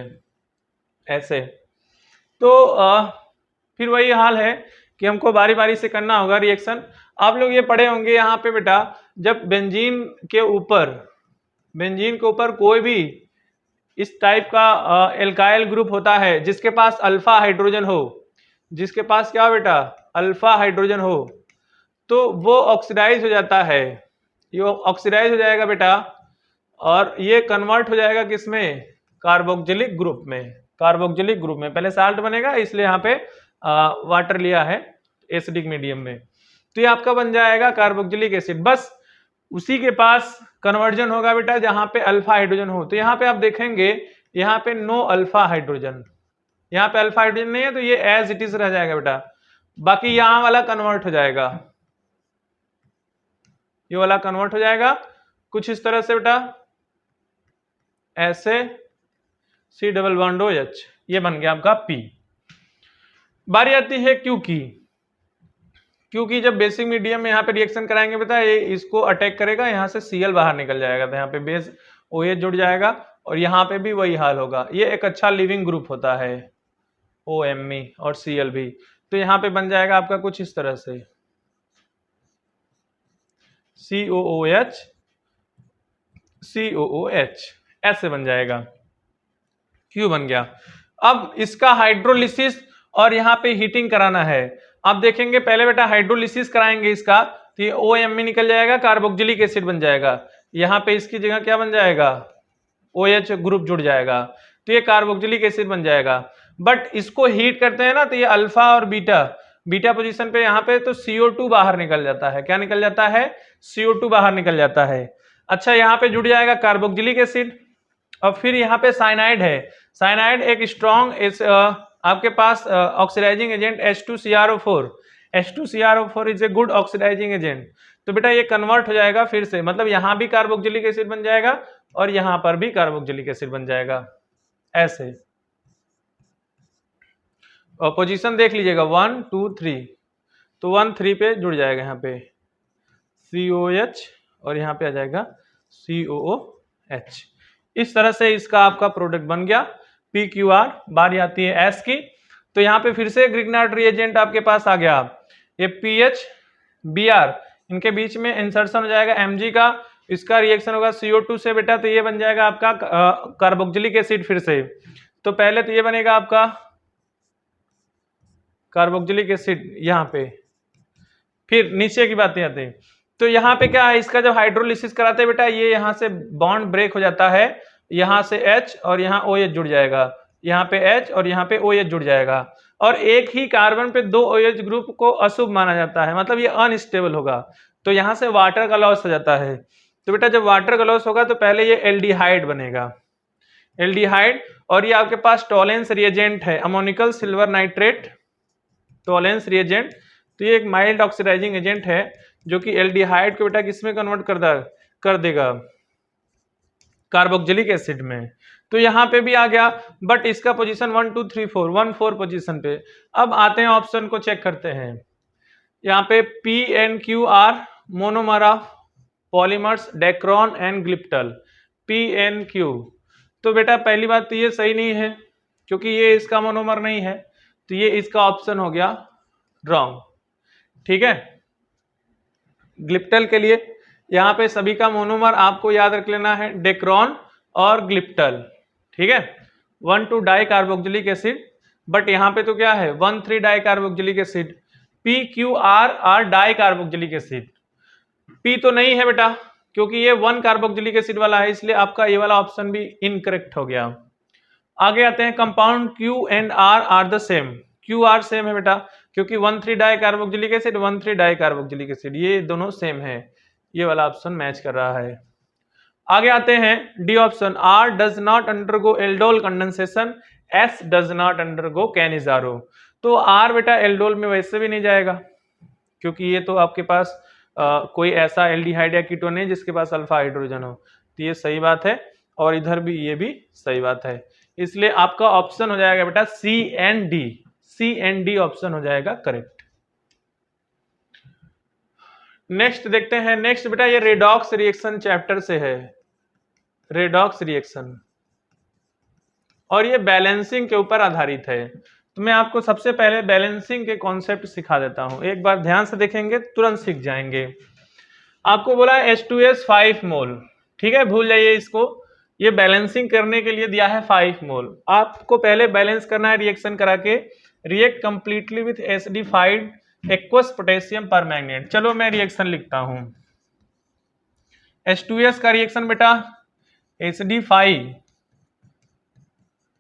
Speaker 1: ऐसे। तो फिर वही हाल है कि हमको बारी बारी से करना होगा रिएक्शन। आप लोग ये पढ़े होंगे यहाँ पे बेटा, जब बेंजीन के ऊपर कोई भी इस टाइप का एल्काइल ग्रुप होता है जिसके पास अल्फा हाइड्रोजन हो, जिसके पास क्या बेटा, अल्फा हाइड्रोजन हो, तो वो ऑक्सीडाइज हो जाता है, ये ऑक्सीडाइज हो जाएगा बेटा, और ये कन्वर्ट हो जाएगा किसमें, कार्बोक्सिलिक ग्रुप में। कार्बोक्सिलिक ग्रुप में पहले साल्ट बनेगा, इसलिए यहाँ पे वाटर लिया है एसिडिक मीडियम में, तो ये आपका बन जाएगा कार्बोक्सिलिक एसिड। बस उसी के पास कन्वर्जन होगा बेटा जहां पे अल्फा हाइड्रोजन हो। तो यहाँ पे आप देखेंगे यहाँ पे नो अल्फा हाइड्रोजन, यहाँ पे अल्फा हाइड्रोजन नहीं है, तो ये एज इट इज रह जाएगा बेटा। बाकी यहाँ वाला कन्वर्ट हो जाएगा, ये वाला कन्वर्ट हो जाएगा कुछ इस तरह से बेटा, ऐसे C डबल बॉन्ड OH, ये बन गया आपका P। बारी आती है Q की। क्योंकि जब बेसिक मीडियम में यहाँ पे रिएक्शन कराएंगे बेटा, ये इसको अटैक करेगा, यहाँ से Cl बाहर निकल जाएगा, तो यहाँ पे बेस OH जुड़ जाएगा, और यहाँ पे भी वही हाल होगा। ये एक अच्छा लिविंग ग्रुप होता है OMe और Cl भी, तो यहाँ पे बन जाएगा आपका कुछ इस तरह से COOH COOH, ऐसे बन जाएगा, Q बन गया। अब इसका हाइड्रोलिसिस और यहाँ पे हीटिंग कराना है। आप देखेंगे पहले बेटा हाइड्रोलिसिस कराएंगे इसका, तो ये OMe निकल जाएगा, कार्बोक्सिलिक एसिड बन जाएगा, यहाँ पे इसकी जगह क्या बन जाएगा, OH ग्रुप जुड़ जाएगा, तो ये कार्बोक्सिलिक एसिड बन जाएगा। बट इसको हीट करते हैं ना, तो ये अल्फा और बीटा पोजीशन पे यहाँ पे तो CO2 बाहर निकल जाता है। क्या निकल जाता है, CO2 बाहर निकल जाता है। अच्छा, यहाँ पे जुड़ जाएगा कार्बोक्सिलिक एसिड, और फिर यहाँ पे साइनाइड है। साइनाइड एक स्ट्रॉन्ग आपके पास oxidising agent H2CrO4। H2CrO4 is a good oxidising agent. तो बेटा ये कन्वर्ट हो जाएगा फिर से, मतलब यहाँ भी कार्बोक्सिलिक एसिड बन जाएगा और यहाँ पर भी कार्बोक्सिलिक एसिड बन जाएगा, ऐसे। और पोजीशन देख लीजिएगा 1 2 3, तो 1 3 पे जुड़ जाएगा यहाँ पे COH, और यहाँ पे आ जाएगा COOH। इस तरह से इसका आपका प्रोडक्ट बन गया PQR। बारी आती है S की, तो यहाँ पे फिर से ग्रिग्नार्ड रिएजेंट आपके पास आ गया, ये PH Br, इनके बीच में इंसर्शन हो जाएगा Mg का, इसका रिएक्शन होगा CO2 से बेटा, तो ये बन जाएगा आपका कार्बोक्सिलिक एसिड फिर से। तो पहले तो ये बनेगा आपका कार्बोक्सिलिक एसिड यहाँ पे, फिर नीचे की बातें आते हैं। तो यहाँ पे क्या है, इसका जब हाइड्रोलिसिस कराते हैं बेटा, ये यहाँ से बॉन्ड ब्रेक हो जाता है, यहाँ से H और यहाँ OH जुड़ जाएगा, यहाँ पे H और यहाँ पे OH जुड़ जाएगा, और एक ही कार्बन पे 2 OH ग्रुप को अशुभ माना जाता है, मतलब ये अनस्टेबल होगा, तो यहाँ से वाटर का लॉस हो जाता है। तो बेटा जब वाटर का लॉस होगा तो पहले ये एल्डिहाइड बनेगा, एल्डिहाइड, और ये आपके पास टॉलेंस रिएजेंट है, ammoniacal silver nitrate Tollens reagent. तो ये एक माइल्ड ऑक्सीडाइजिंग एजेंट है जो कि एल्डिहाइड को बेटा किसमें कन्वर्ट कर देगा, कार्बोक्सिलिक एसिड में। तो यहाँ पे भी आ गया, बट इसका पोजीशन 1 2 3 4 1 4 पोजीशन पे। अब आते हैं ऑप्शन को चेक करते हैं, यहाँ पे PNQR monomer of polymers Dacron and glyptal, PNQ। तो बेटा पहली बात तो ये सही नहीं है, क्योंकि ये इसका मोनोमर नहीं है, तो ये इसका ऑप्शन हो गया रॉन्ग, ठीक है। ग्लिप्टल के लिए यहाँ पे सभी का मोनोमर आपको याद रख लेना है, डेक्रॉन और ग्लिप्टल, ठीक है, 1 2 डाई कार्बोक्सिलिक एसिड, बट यहाँ पे तो क्या है 1 3 dicarboxylic acid. PQR di carboxylic acid, P तो नहीं है बेटा, क्योंकि ये 1 कार्बोक्सिलिक एसिड वाला है, इसलिए आपका ये वाला ऑप्शन भी इनकरेक्ट हो गया। आगे आते हैं, compound Q and R are the same, QR same है बेटा, क्योंकि 1 3 dicarboxylic acid 1 3 dicarboxylic acid, ये दोनों सेम है, ये वाला ऑप्शन मैच कर रहा है। आगे आते हैं D option, R does not undergo aldol condensation, S does not undergo Cannizzaro. तो R बेटा एल्डोल में वैसे भी नहीं जाएगा, क्योंकि ये तो आपके पास कोई ऐसा एल्डिहाइड या कीटोन है जिसके पास अल्फा हाइड्रोजन हो, तो ये सही बात है, और इधर भी ये भी सही बात है, इसलिए आपका ऑप्शन हो जाएगा बेटा C एंड D ऑप्शन हो जाएगा करेक्ट। नेक्स्ट देखते हैं, नेक्स्ट बेटा ये रेडॉक्स रिएक्शन चैप्टर से है, रेडॉक्स रिएक्शन, और ये बैलेंसिंग के ऊपर आधारित है। तो तो मैं आपको सबसे पहले बैलेंसिंग के कॉन्सेप्ट सिखा देता हूं, एक बार ध्यान से देखेंगे तुरंत सीख जाएंगे। आपको बोला H2S 5 मोल, ठीक है, भूल जाइए इसको। ये बैलेंसिंग करने के लिए दिया है 5 मोल। आपको पहले बैलेंस करना है रिएक्शन करा के, react completely with acidified aqueous potassium permanganate. चलो मैं रिएक्शन लिखता हूं। H2S का रिएक्शन बेटा एसिडिफाई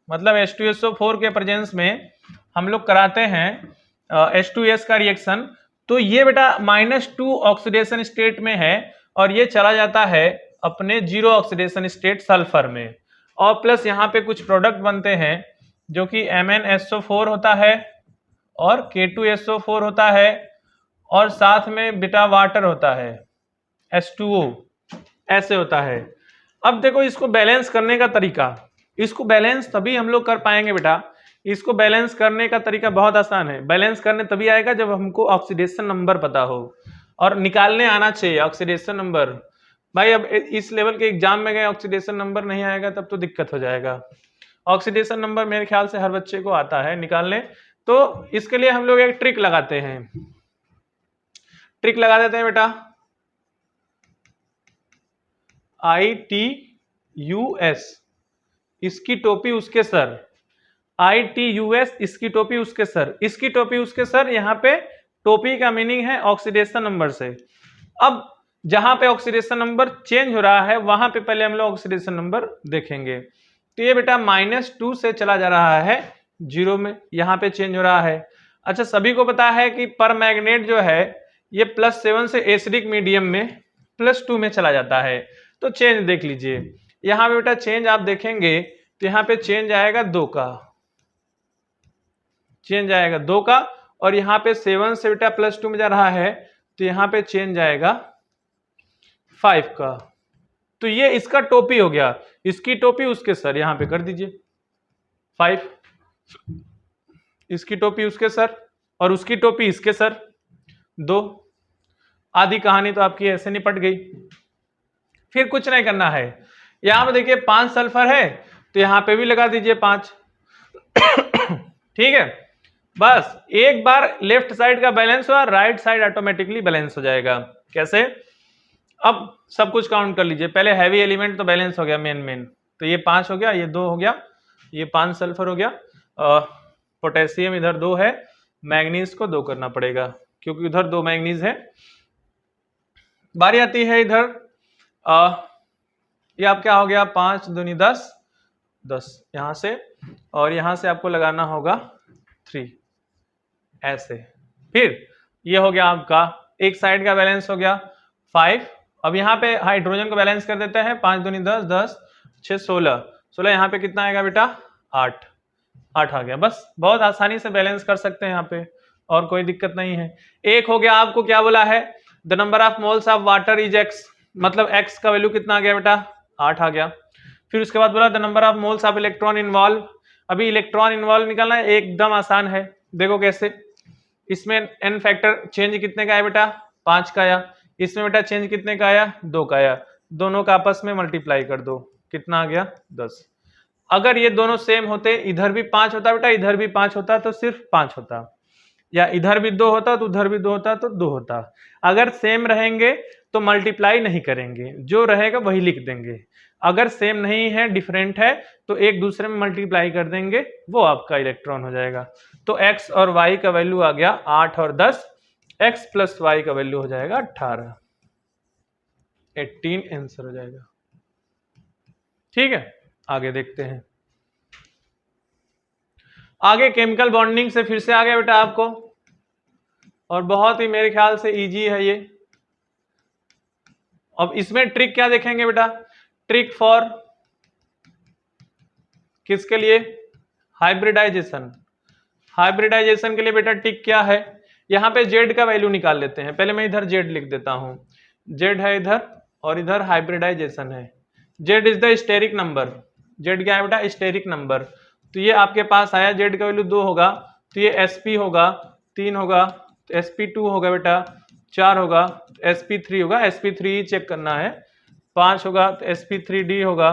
Speaker 1: मतलब H2SO4 के प्रेजेंस में हम लोग कराते हैं H2S का रिएक्शन। तो ये बेटा -2 ऑक्सीडेशन स्टेट में है और ये चला जाता है अपने 0 ऑक्सीडेशन स्टेट सल्फर में, और प्लस यहाँ पे कुछ प्रोडक्ट बनते हैं जो कि MnSO4 होता है और K2SO4 होता है और साथ में बेटा वाटर होता है H2O, ऐसे होता है। अब देखो इसको बैलेंस करने का तरीका, इसको बैलेंस तभी हम लोग कर पाएंगे बेटा, इसको बैलेंस करने का तरीका बहुत आसान है। बैलेंस करने तभी आएगा जब हमको ऑक्सीडेशन नंबर पता हो और निकालने आना चाहिए ऑक्सीडेशन नंबर। भाई अब इस लेवल के एग्जाम में गए ऑक्सीडेशन नंबर नहीं आएगा तब तो दिक्कत हो जाएगा। ऑक्सीडेशन नंबर मेरे ख्याल से हर बच्चे को आता है निकालने, तो इसके लिए हम लोग एक ट्रिक लगाते हैं। ट्रिक लगा देते हैं बेटा, ITUS इसकी टोपी उसके सर, ITUS इसकी टोपी उसके सर, इसकी टोपी उसके सर। यहाँ पे टोपी का मीनिंग है ऑक्सीडेशन नंबर से। अब जहां पे ऑक्सीडेशन नंबर चेंज हो रहा है वहां पे पहले हम लोग ऑक्सीडेशन नंबर देखेंगे। तो ये बेटा -2 से चला जा रहा है 0 में, यहाँ पे चेंज हो रहा है। अच्छा, सभी को पता है कि परमैंगनेट जो है ये +7 से एसिडिक मीडियम में +2 में चला जाता है। तो चेंज देख लीजिए, यहाँ पे बेटा चेंज आप देखेंगे तो यहाँ पे चेंज आएगा 2 का, चेंज आएगा 2 का, और यहाँ पे 7 से बेटा +2 में जा रहा है तो यहाँ पे चेंज आएगा 5 का। तो ये इसका टोपी हो गया, इसकी टोपी उसके सर, यहाँ पे कर दीजिए 5, इसकी टोपी उसके सर और उसकी टोपी इसके सर 2। आधी कहानी तो आपकी ऐसे निपट गई। फिर कुछ नहीं करना है, यहां पे देखिए 5 सल्फर है तो यहां पे भी लगा दीजिए 5। ठीक है, बस एक बार लेफ्ट साइड का बैलेंस हुआ, राइट साइड ऑटोमेटिकली बैलेंस हो जाएगा। कैसे? अब सब कुछ काउंट कर लीजिए। पहले हैवी एलिमेंट तो बैलेंस हो गया, मेन तो ये 5 हो गया, ये 2 हो गया, ये 5 सल्फर हो गया, पोटेशियम इधर 2 है, मैग्नीज को 2 करना पड़ेगा क्योंकि उधर 2 मैग्नीज है। बारी आती है इधर, ये आप क्या हो गया 5 दूनी 10 यहां से, और यहां से आपको लगाना होगा 3 ऐसे। फिर ये हो गया आपका एक साइड का बैलेंस हो गया 5। अब यहाँ पे हाइड्रोजन को बैलेंस कर देते हैं, 5 दूनी 10 6 16 यहाँ पे कितना आएगा बेटा 8 आ गया। बस बहुत आसानी से बैलेंस कर सकते हैं यहाँ पे, और कोई दिक्कत नहीं है। एक हो गया, आपको क्या बोला है, the number of moles of water is x, मतलब x का वैल्यू कितना आ गया बेटा 8 आ गया। फिर उसके बाद बोला the number of moles of electron involve. अभी इलेक्ट्रॉन इन्वॉल्व निकालना है, एकदम आसान है, देखो कैसे। इसमें n फैक्टर चेंज कितने का है बेटा 5 का आया, इसमें बेटा चेंज कितने का आया 2 का आया, दोनों का आपस में मल्टीप्लाई कर दो, कितना आ गया 10। अगर ये दोनों सेम होते, इधर भी 5 होता बेटा, इधर भी 5 होता तो सिर्फ 5 होता, या इधर भी 2 होता तो उधर भी 2 होता तो 2 होता। अगर सेम रहेंगे तो मल्टीप्लाई नहीं करेंगे, जो रहेगा वही लिख देंगे। अगर सेम नहीं है, डिफरेंट है, तो एक दूसरे में मल्टीप्लाई कर देंगे, वो आपका इलेक्ट्रॉन हो जाएगा। तो x और y का वैल्यू आ गया 8 और 10, x प्लस y का वैल्यू हो जाएगा 18, 18 आंसर हो जाएगा। ठीक है, आगे देखते हैं। आगे केमिकल बॉन्डिंग से फिर से आ गया बेटा आपको, और बहुत ही मेरे ख्याल से इजी है ये। अब इसमें ट्रिक क्या देखेंगे बेटा, ट्रिक फॉर किसके लिए, हाइब्रिडाइजेशन। हाइब्रिडाइजेशन के लिए बेटा ट्रिक क्या है, यहाँ पे z का वैल्यू निकाल लेते हैं। पहले मैं इधर z लिख देता हूं, z है इधर और इधर हाइब्रिडाइजेशन है। z is the steric number, z क्या है बेटा स्टेरिक नंबर। तो ये आपके पास आया, z का वैल्यू 2 होगा तो ये sp होगा, 3 होगा तो sp2 होगा बेटा, 4 होगा तो sp3 होगा, sp3 चेक करना है, 5 होगा तो sp3d होगा,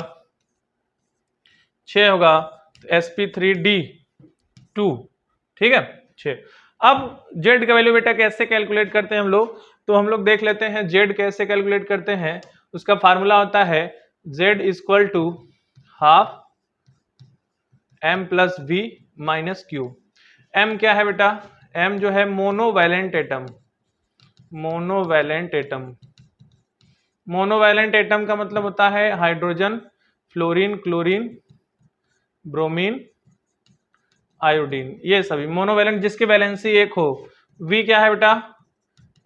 Speaker 1: 6 होगा तो sp3d2, ठीक है 6। अब जेड का वैल्यू बेटा कैसे कैलकुलेट करते हैं हम लोग, तो हम लोग देख लेते हैं जेड कैसे कैलकुलेट करते हैं। उसका फार्मूला होता है z equal to half m plus v minus q. M क्या है बेटा, एम जो है monovalent atom, monovalent atom, monovalent atom का मतलब होता है hydrogen, fluorine, chlorine, bromine, iodine, ये सभी मोनोवैलेंट जिसकी वैलेंसी एक हो। वी क्या है बेटा,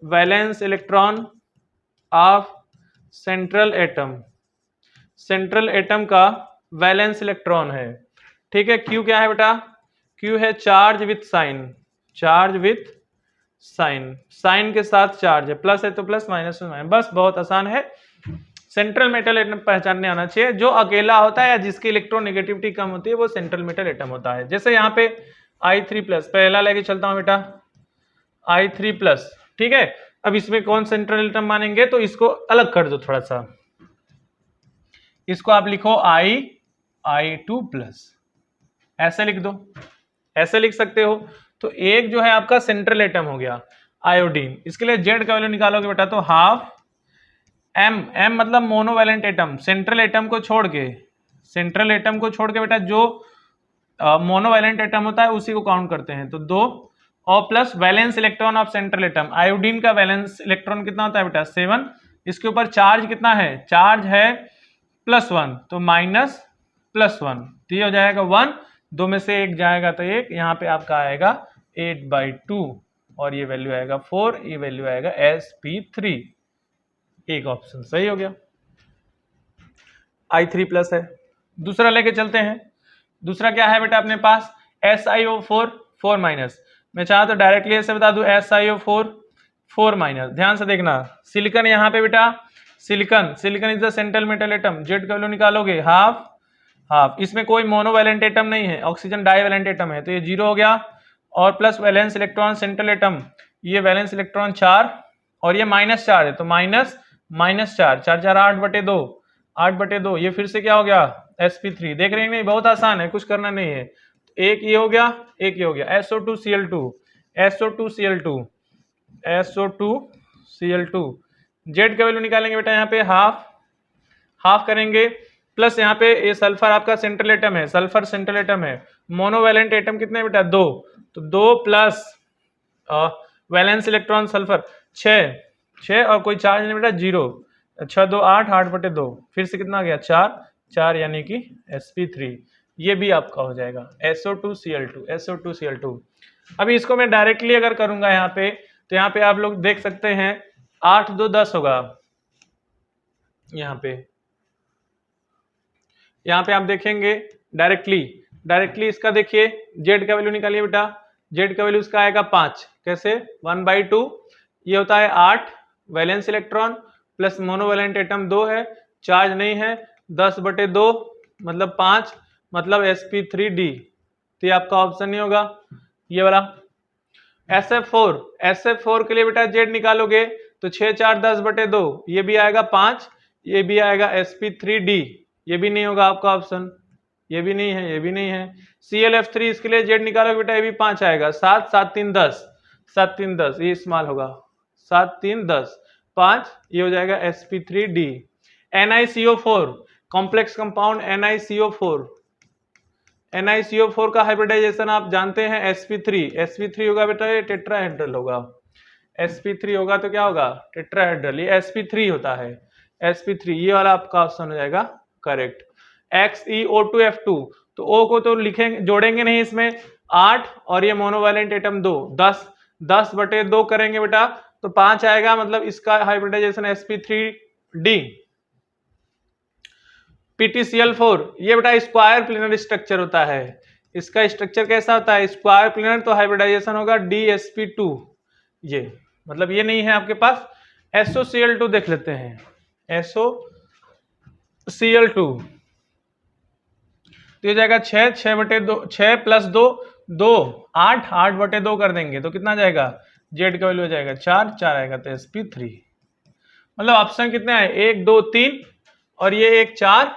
Speaker 1: valence electron of central atom, central atom का वैलेंस इलेक्ट्रॉन है। ठीक है, क्यू क्या है बेटा, क्यू है charge with sign, charge with sign, sign के साथ चार्ज है, प्लस है तो प्लस, माइनस तो माइनस, बस बहुत आसान है। सेंट्रल मेटल एटम पहचानने आना चाहिए, जो अकेला होता है या जिसकी इलेक्ट्रोनेगेटिविटी कम होती है वो सेंट्रल मेटल एटम होता है। जैसे यहाँ पे I3+, पहला लेके चलता हूं बेटा I3+, ठीक है। अब इसमें कौन सेंट्रल एटम मानेंगे, तो इसको अलग कर दो थोड़ा सा, इसको आप लिखो I2+, ऐसे लिख दो, ऐसे लिख सकते हो। तो एक जो है आपका सेंट्रल एटम हो गया आयोडीन, इसके लिए जेड का वैल्यू निकालोगे बेटा तो हाफ एम, एम मतलब मोनोवैलेंट एटम, सेंट्रल एटम को छोड़ के, सेंट्रल एटम को छोड़ के बेटा जो मोनोवैलेंट एटम होता है उसी को काउंट करते हैं, तो 2 और plus valence electron of central atom, iodine का वैलेंस इलेक्ट्रॉन कितना होता है बेटा 7, इसके ऊपर चार्ज कितना है, चार्ज है +1, तो -+1, तो ये हो जाएगा 1, 2 में से 1 जाएगा तो 1, यहाँ पे आपका आएगा 8/2 और ये वैल्यू आएगा 4, ये वैल्यू आएगा sp3, एक ऑप्शन सही हो गया, I3+ है। दूसरा लेके चलते हैं, दूसरा क्या है बेटा अपने पास SiO4 4-, मैं चाहा तो डायरेक्टली ऐसे बता दूं SiO4 4-, ध्यान से देखना, सिलिकॉन यहाँ पे बेटा, silicon, silicon is the central metal atom, Z का वैल्यू निकालोगे हाफ, हाफ, इसमें कोई मोनोवैलेंट एटम नहीं है, ऑक्सीजन डाइवैलेंट एटम है, तो ये 0 हो गया, और plus valence electron central atom, ये वैलेंस इलेक्ट्रॉन 4 और ये -4 है, तो -4, 4 8/2, 8/2, ये फिर से क्या हो गया sp3, देख रहे हैं नहीं, बहुत आसान है, कुछ करना नहीं है, एक ये हो गया, एक ये हो गया, SO2Cl2, SO2Cl2, SO2Cl2, जेड का वैल्यू निकालेंगे बेटा यहाँ पे हाफ, हाफ करेंगे, प्लस यहाँ पे ये सल्फर आपका सेंट्रल एटम है, सल्फर सेंट्रल एटम है, मोनोवैलेंट एटम कितने हैं बेटा 2, तो 2 प्लस वैलेंस इलेक्ट्रॉन सल्फर 6 और कोई चार्ज नहीं बेटा 0, 6 2 8, 8/2, फिर से कितना आ गया 4 यानी कि sp3, ये भी आपका हो जाएगा SO2Cl2, SO2Cl2। अभी इसको मैं डायरेक्टली अगर करूंगा यहाँ पे, तो यहाँ पे आप लोग देख सकते हैं 8 2 10 होगा, यहाँ पे आप देखेंगे डायरेक्टली इसका देखिए, जेड का वैल्यू निकालिए बेटा, जेड का वैल्यू इसका आएगा 5, कैसे 1/2, ये होता है 8 valence electron plus monovalent atom 2 है, चार्ज नहीं है, 10/2 मतलब 5, मतलब sp3d, तो ये आपका ऑप्शन नहीं होगा ये वाला। SF4 के लिए बेटा जेड निकालोगे तो 6 4 10/2, ये भी आएगा 5, ये भी आएगा sp3d, ये भी नहीं होगा आपका ऑप्शन, ये भी नहीं है, ये भी नहीं है। ClF3 इसके लिए जेड निकालोगे बेटा, ये भी 5 आएगा, 7 7 3 10, 7 3 10, ये स्मॉल होगा, 7 3 10 5, ये हो जाएगा sp3d। NiCO4 complex compound NiCO4 का हाइब्रिडाइजेशन आप जानते हैं sp3 होगा बेटा, ये टेट्राहेड्रल होगा, sp3 होगा तो क्या होगा टेट्राहेड्रल, ये sp3 होता है, sp3, ये वाला आपका ऑप्शन हो जाएगा करेक्ट। XeO2F2, तो O को तो लिखेंगे जोड़ेंगे नहीं इसमें, 8 और ये मोनोवैलेंट एटम 2, 10/2 करेंगे बेटा तो 5 आएगा, मतलब इसका हाइब्रिडाइजेशन sp3d। PtCl4, ये बेटा स्क्वायर प्लेनर स्ट्रक्चर होता है, इसका स्ट्रक्चर कैसा होता है स्क्वायर प्लेनर, तो हाइब्रिडाइजेशन होगा DsP2, ये मतलब ये नहीं है आपके पास। SOCl2 देख लेते हैं, SOCl2 तो ये जाएगा 6/2, 6 + 2 2, 8/2 कर देंगे तो कितना जाएगा, जेड का वैल्यू हो जाएगा 4 आएगा, तो sp3, मतलब ऑप्शन कितने आए 1 2 3 और ये एक 4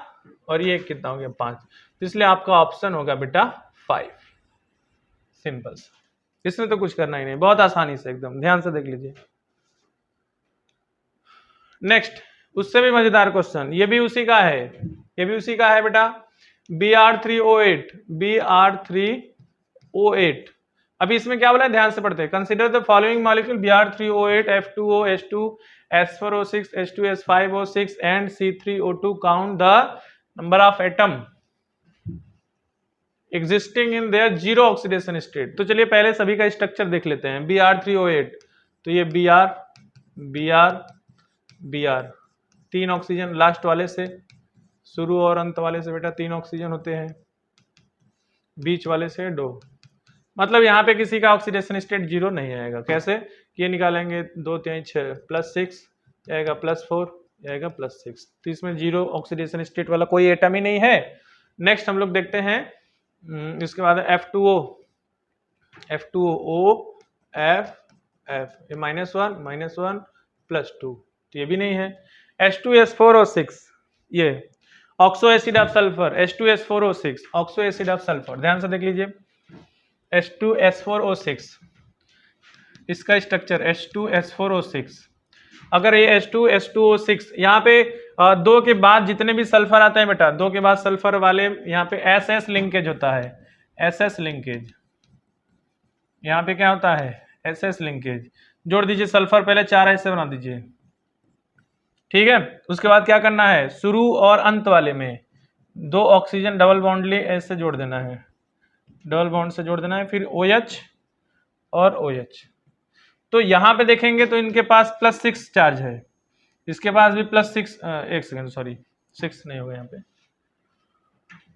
Speaker 1: और ये कितना हो गया 5, तो इसलिए आपका ऑप्शन होगा बेटा 5, सिंपल। इसमें तो कुछ करना ही नहीं, बहुत आसानी से एकदम ध्यान से देख लीजिए। नेक्स्ट, उससे भी मजेदार क्वेश्चन, ये भी उसी का है, ये भी उसी का है बेटा। Br3O8, Br3O8। अभी इसमें क्या बोला है, ध्यान से पढ़ते हैं। Consider the following molecule Br3O8, F2O, H2, S4O6, H2S5O6 and C3O2। Count the number of atom existing in their zero oxidation state. तो चलिए पहले सभी का स्ट्रक्चर देख लेते हैं। Br3O8, तो ये Br Br Br, 3 oxygen last वाले से, शुरू और अंत वाले से बेटा 3 ऑक्सीजन होते हैं, बीच वाले से 2। मतलब यहाँ पे किसी का ऑक्सीडेशन स्टेट जीरो नहीं आएगा। कैसे, ये निकालेंगे 2 3 6 +6 आएगा, +4 आएगा, +6। तो इसमें जीरो ऑक्सीडेशन स्टेट वाला कोई एटम ही नहीं है। नेक्स्ट हम लोग देखते हैं, इसके बाद F2O, F2O F F, ये -1 +2, तो ये भी नहीं है। H2S4O6, ये oxo acid of sulphur, H2S4O6 oxo acid of sulphur, ध्यान से देख लीजिए। H2S4O6, इसका स्ट्रक्चर H2S4O6। अगर ये H2S2O6 यहाँ पे 2 के बाद जितने भी सल्फर आते हैं बेटा, 2 के बाद सल्फर वाले यहाँ पे SS लिंकेज होता है, SS लिंकेज। यहाँ पे क्या होता है, SS लिंकेज। जोड़ दीजिए सल्फर, पहले 4 ऐसे बना दीजिए, ठीक है। उसके बाद क्या करना है, शुरू और अंत वाले में 2 ऑक्सीजन डबल बॉन्डली ऐसे जोड़ देना है, डबल बॉन्ड से जोड़ देना है, फिर OH और OH। तो यहां पे देखेंगे तो इनके पास +6 चार्ज है, इसके पास भी +6, एक सेकेंड सॉरी 6 नहीं होगा यहाँ पे,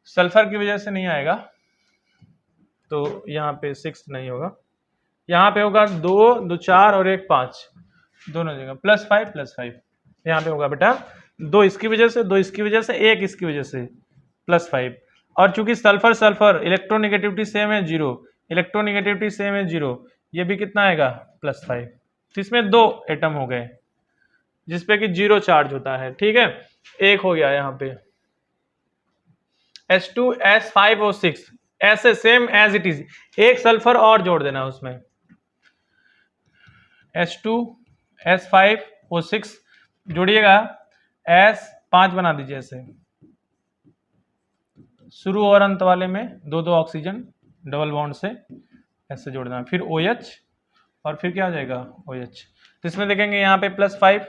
Speaker 1: सल्फर की वजह से नहीं आएगा, तो यहाँ पे 6 नहीं होगा, यहाँ पे होगा 2 2 4 और 1 5, दोनों जगह +5 यहाँ पे होगा बेटा, 2 इसकी वजह से, 2 इसकी वजह से, 1 इसकी वजह से, +5। और चूंकि सल्फर सल्फर इलेक्ट्रोनेगेटिविटी सेम है 0, इलेक्ट्रोनेगेटिविटी सेम है 0, ये भी कितना आएगा +5। तो इसमें 2 एटम हो गए जिसपे कि 0 चार्ज होता है, ठीक है। एक हो गया यहाँ पे H2S5O6, ऐसे सेम एज इट इज, एक सल्फर और जोड़ देना उसमें, H2S5O6 जोड़िएगा, S5 बना दीजिए ऐसे, शुरू और अंत वाले में 2 2 ऑक्सीजन डबल बॉन्ड से ऐसे जोड़ना, फिर OH और फिर क्या हो जाएगा OH। तो इसमें देखेंगे यहाँ पे +5,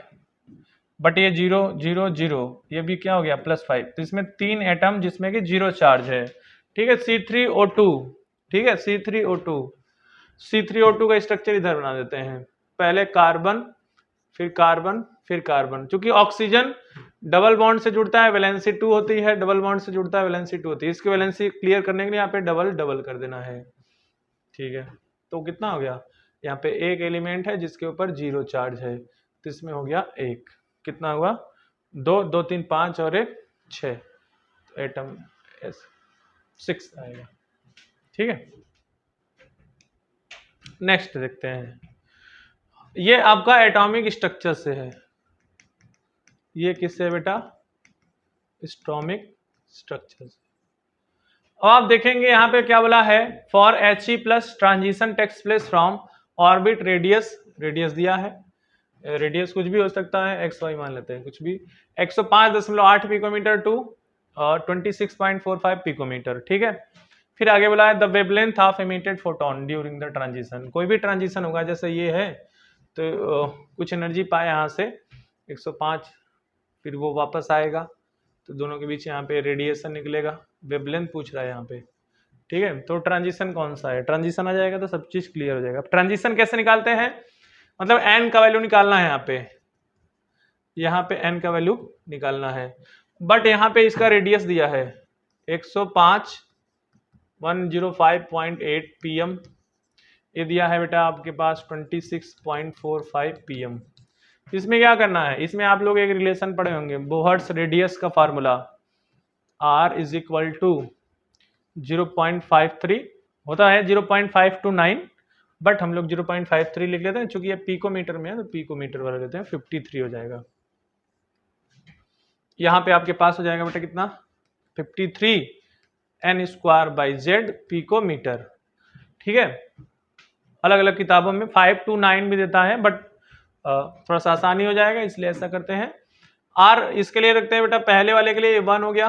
Speaker 1: बट ये 0 0 0, ये भी क्या हो गया +5। तो इसमें 3 एटम जिसमें कि 0 चार्ज है, ठीक है। C3O2, ठीक है, C3O2, C3O2 का स्ट्रक्चर इधर बना देते हैं, पहले कार्बन फिर कार्बन फिर कार्बन। चूंकि ऑक्सीजन डबल बॉन्ड से जुड़ता है, वैलेंसी 2 होती है, डबल बॉन्ड से जुड़ता है, वैलेंसी 2 होती है। इसकी वैलेंसी क्लियर करने के लिए यहाँ पे डबल डबल कर देना है, ठीक है। तो कितना हो गया, यहाँ पे एक एलिमेंट है जिसके ऊपर 0 चार्ज है, तो इसमें हो गया 1, कितना हुआ 2 2 3 5 और 1 6, तो एटम 6 आएगा, ठीक है। नेक्स्ट देखते हैं, ये आपका एटॉमिक स्ट्रक्चर से है, ये किससे है बेटा, एटॉमिक स्ट्रक्चर से। अब आप देखेंगे यहाँ पे क्या बोला है, for He+ transition takes place from orbit radius, radius दिया है, रेडियस कुछ भी हो सकता है, XY मान लेते हैं, कुछ भी 105.8 पिकोमीटर टू 26.45 पिकोमीटर, ठीक है। फिर आगे बोला है the wavelength of emitted photon during the transition, कोई भी ट्रांजिशन होगा, जैसे ये है तो कुछ एनर्जी पाए यहाँ से 105, फिर वो वापस आएगा, तो दोनों के बीच यहाँ पे रेडिएशन निकलेगा, वेवलेंथ पूछ रहा है यहाँ पे, ठीक है। तो ट्रांजिशन कौन सा है, ट्रांजिशन आ जाएगा तो सब चीज क्लियर हो जाएगा। ट्रांजिशन कैसे निकालते हैं, मतलब n का वैल्यू निकालना है, यहाँ पे n का वैल्यू निकालना है, बट यहाँ पे इसका रेडियस दिया है 105 105.8 pm, ये दिया है बेटा आपके पास 26.45 pm। इसमें क्या करना है, इसमें आप लोग एक रिलेशन पढ़े होंगे, बोहर्ट्स रेडियस का फार्मूला R = 0.53 होता है, 0.529, बट हम लोग 0.53 लिख लेते हैं, चूंकि ये पिकोमीटर में है तो पिकोमीटर वाला लेते हैं, 53 हो जाएगा। यहाँ पे आपके पास हो जाएगा बेटा कितना, 53 N² / Z पिकोमीटर, ठीक है। अलग अलग किताबों में 5 to 9 भी देता है, बट थोड़ा सा आसानी हो जाएगा इसलिए ऐसा करते हैं। R इसके लिए रखते हैं बेटा, पहले वाले के लिए 1 हो गया,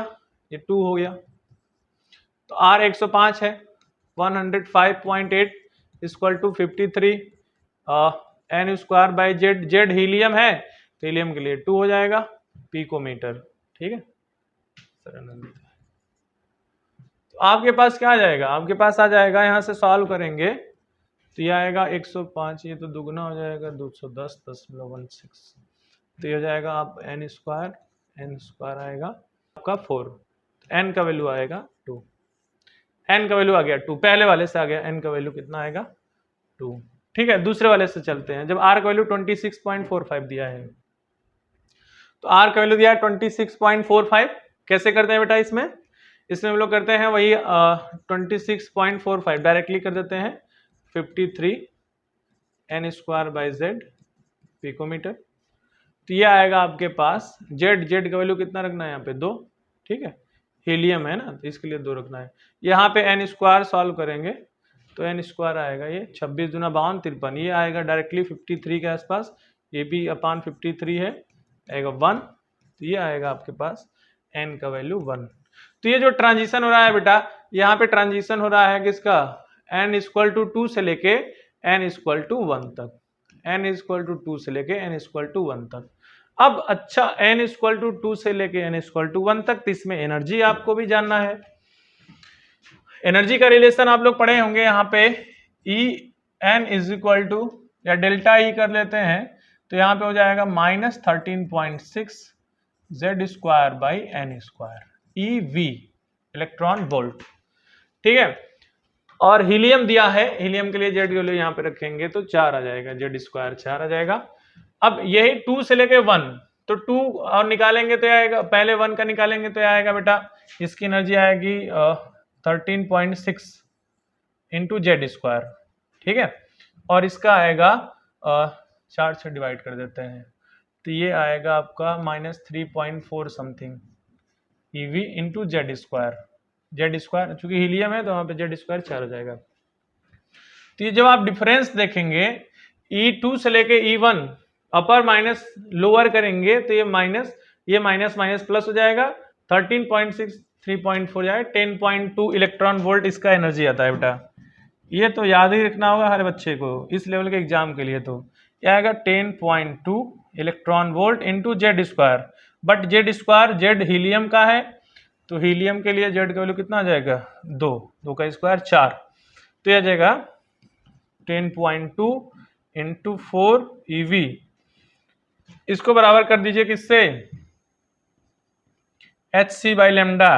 Speaker 1: ये 2 हो गया, तो R 105 है, 105.8 equal to 53 n square by z. Z helium है तो हीलियम के लिए 2 हो जाएगा पिकोमीटर। ठीक है, तो आपके पास क्या आ जाएगा, आपके पास आ जाएगा, यहां से सॉल्व करेंगे तो ये आएगा 105, ये तो दुगना हो जाएगा 210.16, तो ये हो जाएगा आप n स्क्वायर आएगा आपका 4, n का वैल्यू आएगा 2, n का वैल्यू आ गया 2, पहले वाले से आ गया, n का वैल्यू कितना आएगा 2। ठीक है, दूसरे वाले से चलते हैं। जब r का वैल्यू 26.45 दिया है, तो r का वैल्यू दिया है 26.45, कैसे करते हैं बेटा इसमें हम लोग करते हैं वही 26.45 डायरेक्टली कर देते हैं 53 n square by z picometre. तो ये आएगा आपके पास जेड का वैल्यू कितना रखना है यहाँ पे 2, ठीक है, हीलियम है ना तो इसके लिए 2 रखना है। यहाँ पे n स्क्वायर सॉल्व करेंगे तो n स्क्वायर आएगा ये 26 दूना 52 53, ये आएगा डायरेक्टली 53 के आसपास, ये भी अपान 53 है, आएगा 1, तो ये आएगा आपके पास n का वैल्यू 1। तो ये जो ट्रांजिशन हो रहा है बेटा, यहाँ पे ट्रांजिशन हो रहा है किसका, n इक्वल टू 2 से लेके n इक्वल टू 1 तक, n इक्वल टू 2 से लेके n इक्वल टू 1 तक। अब अच्छा n इक्वल टू 2 से लेके n इक्वल टू 1 तक, तो इसमें एनर्जी आपको भी जानना है। एनर्जी का रिलेशन आप लोग पढ़े होंगे, यहाँ पे E n is equal to या डेल्टा E कर लेते हैं तो यहाँ पे हो जाएगा -13.6 Z square by n square, EV electron volt. ठीक है, और हीलियम दिया है, हीलियम के लिए जेड की वैल्यू यहाँ पे रखेंगे तो 4 आ जाएगा, जेड स्क्वायर 4 आ जाएगा। अब यही 2 से लेके 1, तो 2 और निकालेंगे तो आएगा, पहले 1 का निकालेंगे तो आएगा बेटा, इसकी एनर्जी आएगी 13.6 इंटू जेड स्क्वायर। ठीक है, और इसका आएगा 4 से डिवाइड कर देते हैं तो ये आएगा आपका -3.4 something EV into Z square, चूंकि हीलियम है तो वहां पे जेड स्क्वायर 4 हो जाएगा। तो ये जब आप डिफरेंस देखेंगे E2 से लेके E1 अपर माइनस लोअर करेंगे तो ये माइनस प्लस हो जाएगा, 13.6 3.4 जाएगा, 10.2 इलेक्ट्रॉन वोल्ट इसका एनर्जी आता है बेटा। ये तो याद ही रखना होगा हर बच्चे को इस लेवल के एग्जाम के लिए, तो ये आएगा 10.2 electron volt into Z square, but Z square Z helium का है तो हीलियम के लिए जेड का वैल्यू कितना आ जाएगा 2 का स्क्वायर 4, तो यह आ जाएगा 10.2 इंटू 4 EV, इसको बराबर कर दीजिए किससे, HC बाई लेमडा,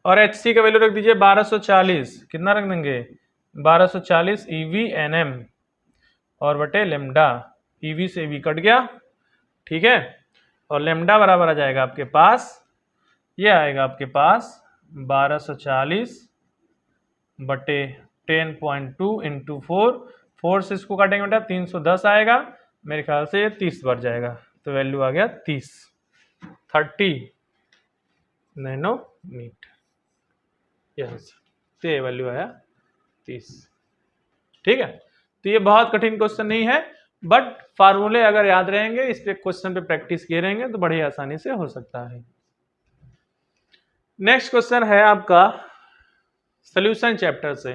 Speaker 1: और HC का वैल्यू रख दीजिए 1240, कितना रख देंगे 1240 EV NM और बटे लेमडा, EV से EV कट गया। ठीक है, और लेमडा बराबर आ जाएगा आपके पास, ये आएगा आपके पास 1240 बटे 10.2 इंटू 4 से इसको काटेंगे बेटा 310 आएगा, मेरे ख्याल से ये 30 बढ़ जाएगा, तो वैल्यू आ गया 30 नैनोमीटर, यस, तो ये वैल्यू आया 30। ठीक है, तो ये बहुत कठिन क्वेश्चन नहीं है, बट फार्मूले अगर याद रहेंगे, इस पे क्वेश्चन पे प्रैक्टिस किए रहेंगे तो बड़ी आसानी से हो सकता है। नेक्स्ट क्वेश्चन है आपका सॉल्यूशन चैप्टर से,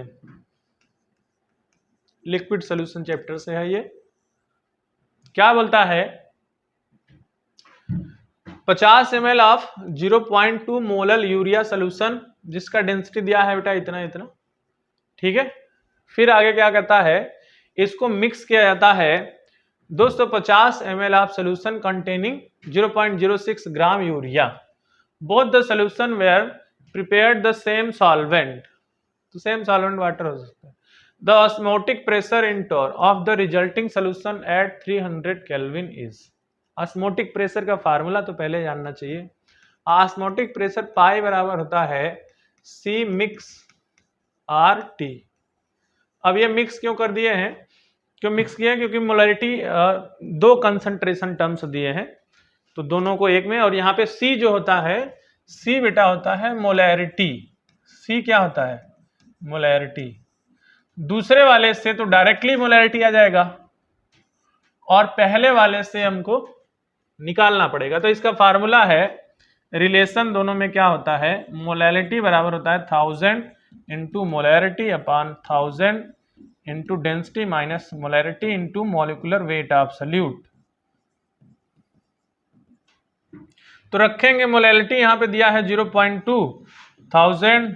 Speaker 1: लिक्विड सॉल्यूशन चैप्टर से है। ये क्या बोलता है, 50 ml of 0.2 molar urea solution जिसका डेंसिटी दिया है बेटा इतना इतना। ठीक है, फिर आगे क्या कहता है, इसको मिक्स किया जाता है 250 ml of solution containing 0.06 gram urea, both the solution were prepared the same solvent, तो सेम सॉल्वेंट वाटर हो सकता है। The osmotic pressure in torr of the resulting solution at 300 kelvin is. Osmotic pressure का formula तो पहले जानना चाहिए। Osmotic pressure pi बराबर होता है C मिक्स RT। अब ये मिक्स क्यों कर दिए हैं, क्यों मिक्स किए हैं, क्योंकि मोलरिटी 2 कंसंट्रेशन टर्म्स दिए हैं तो दोनों को एक में, और यहाँ पे C जो होता है, C बेटा होता है मोलैरिटी। C क्या होता है, मोलैरिटी। दूसरे वाले से तो डायरेक्टली मोलैरिटी आ जाएगा और पहले वाले से हमको निकालना पड़ेगा। तो इसका फार्मूला है, रिलेशन दोनों में क्या होता है, मोलैरिटी बराबर होता है 1000 into molarity upon 1000 into density minus molarity into molecular weight of solute. तो रखेंगे मोलैरिटी यहां पे दिया है 0.2, 1000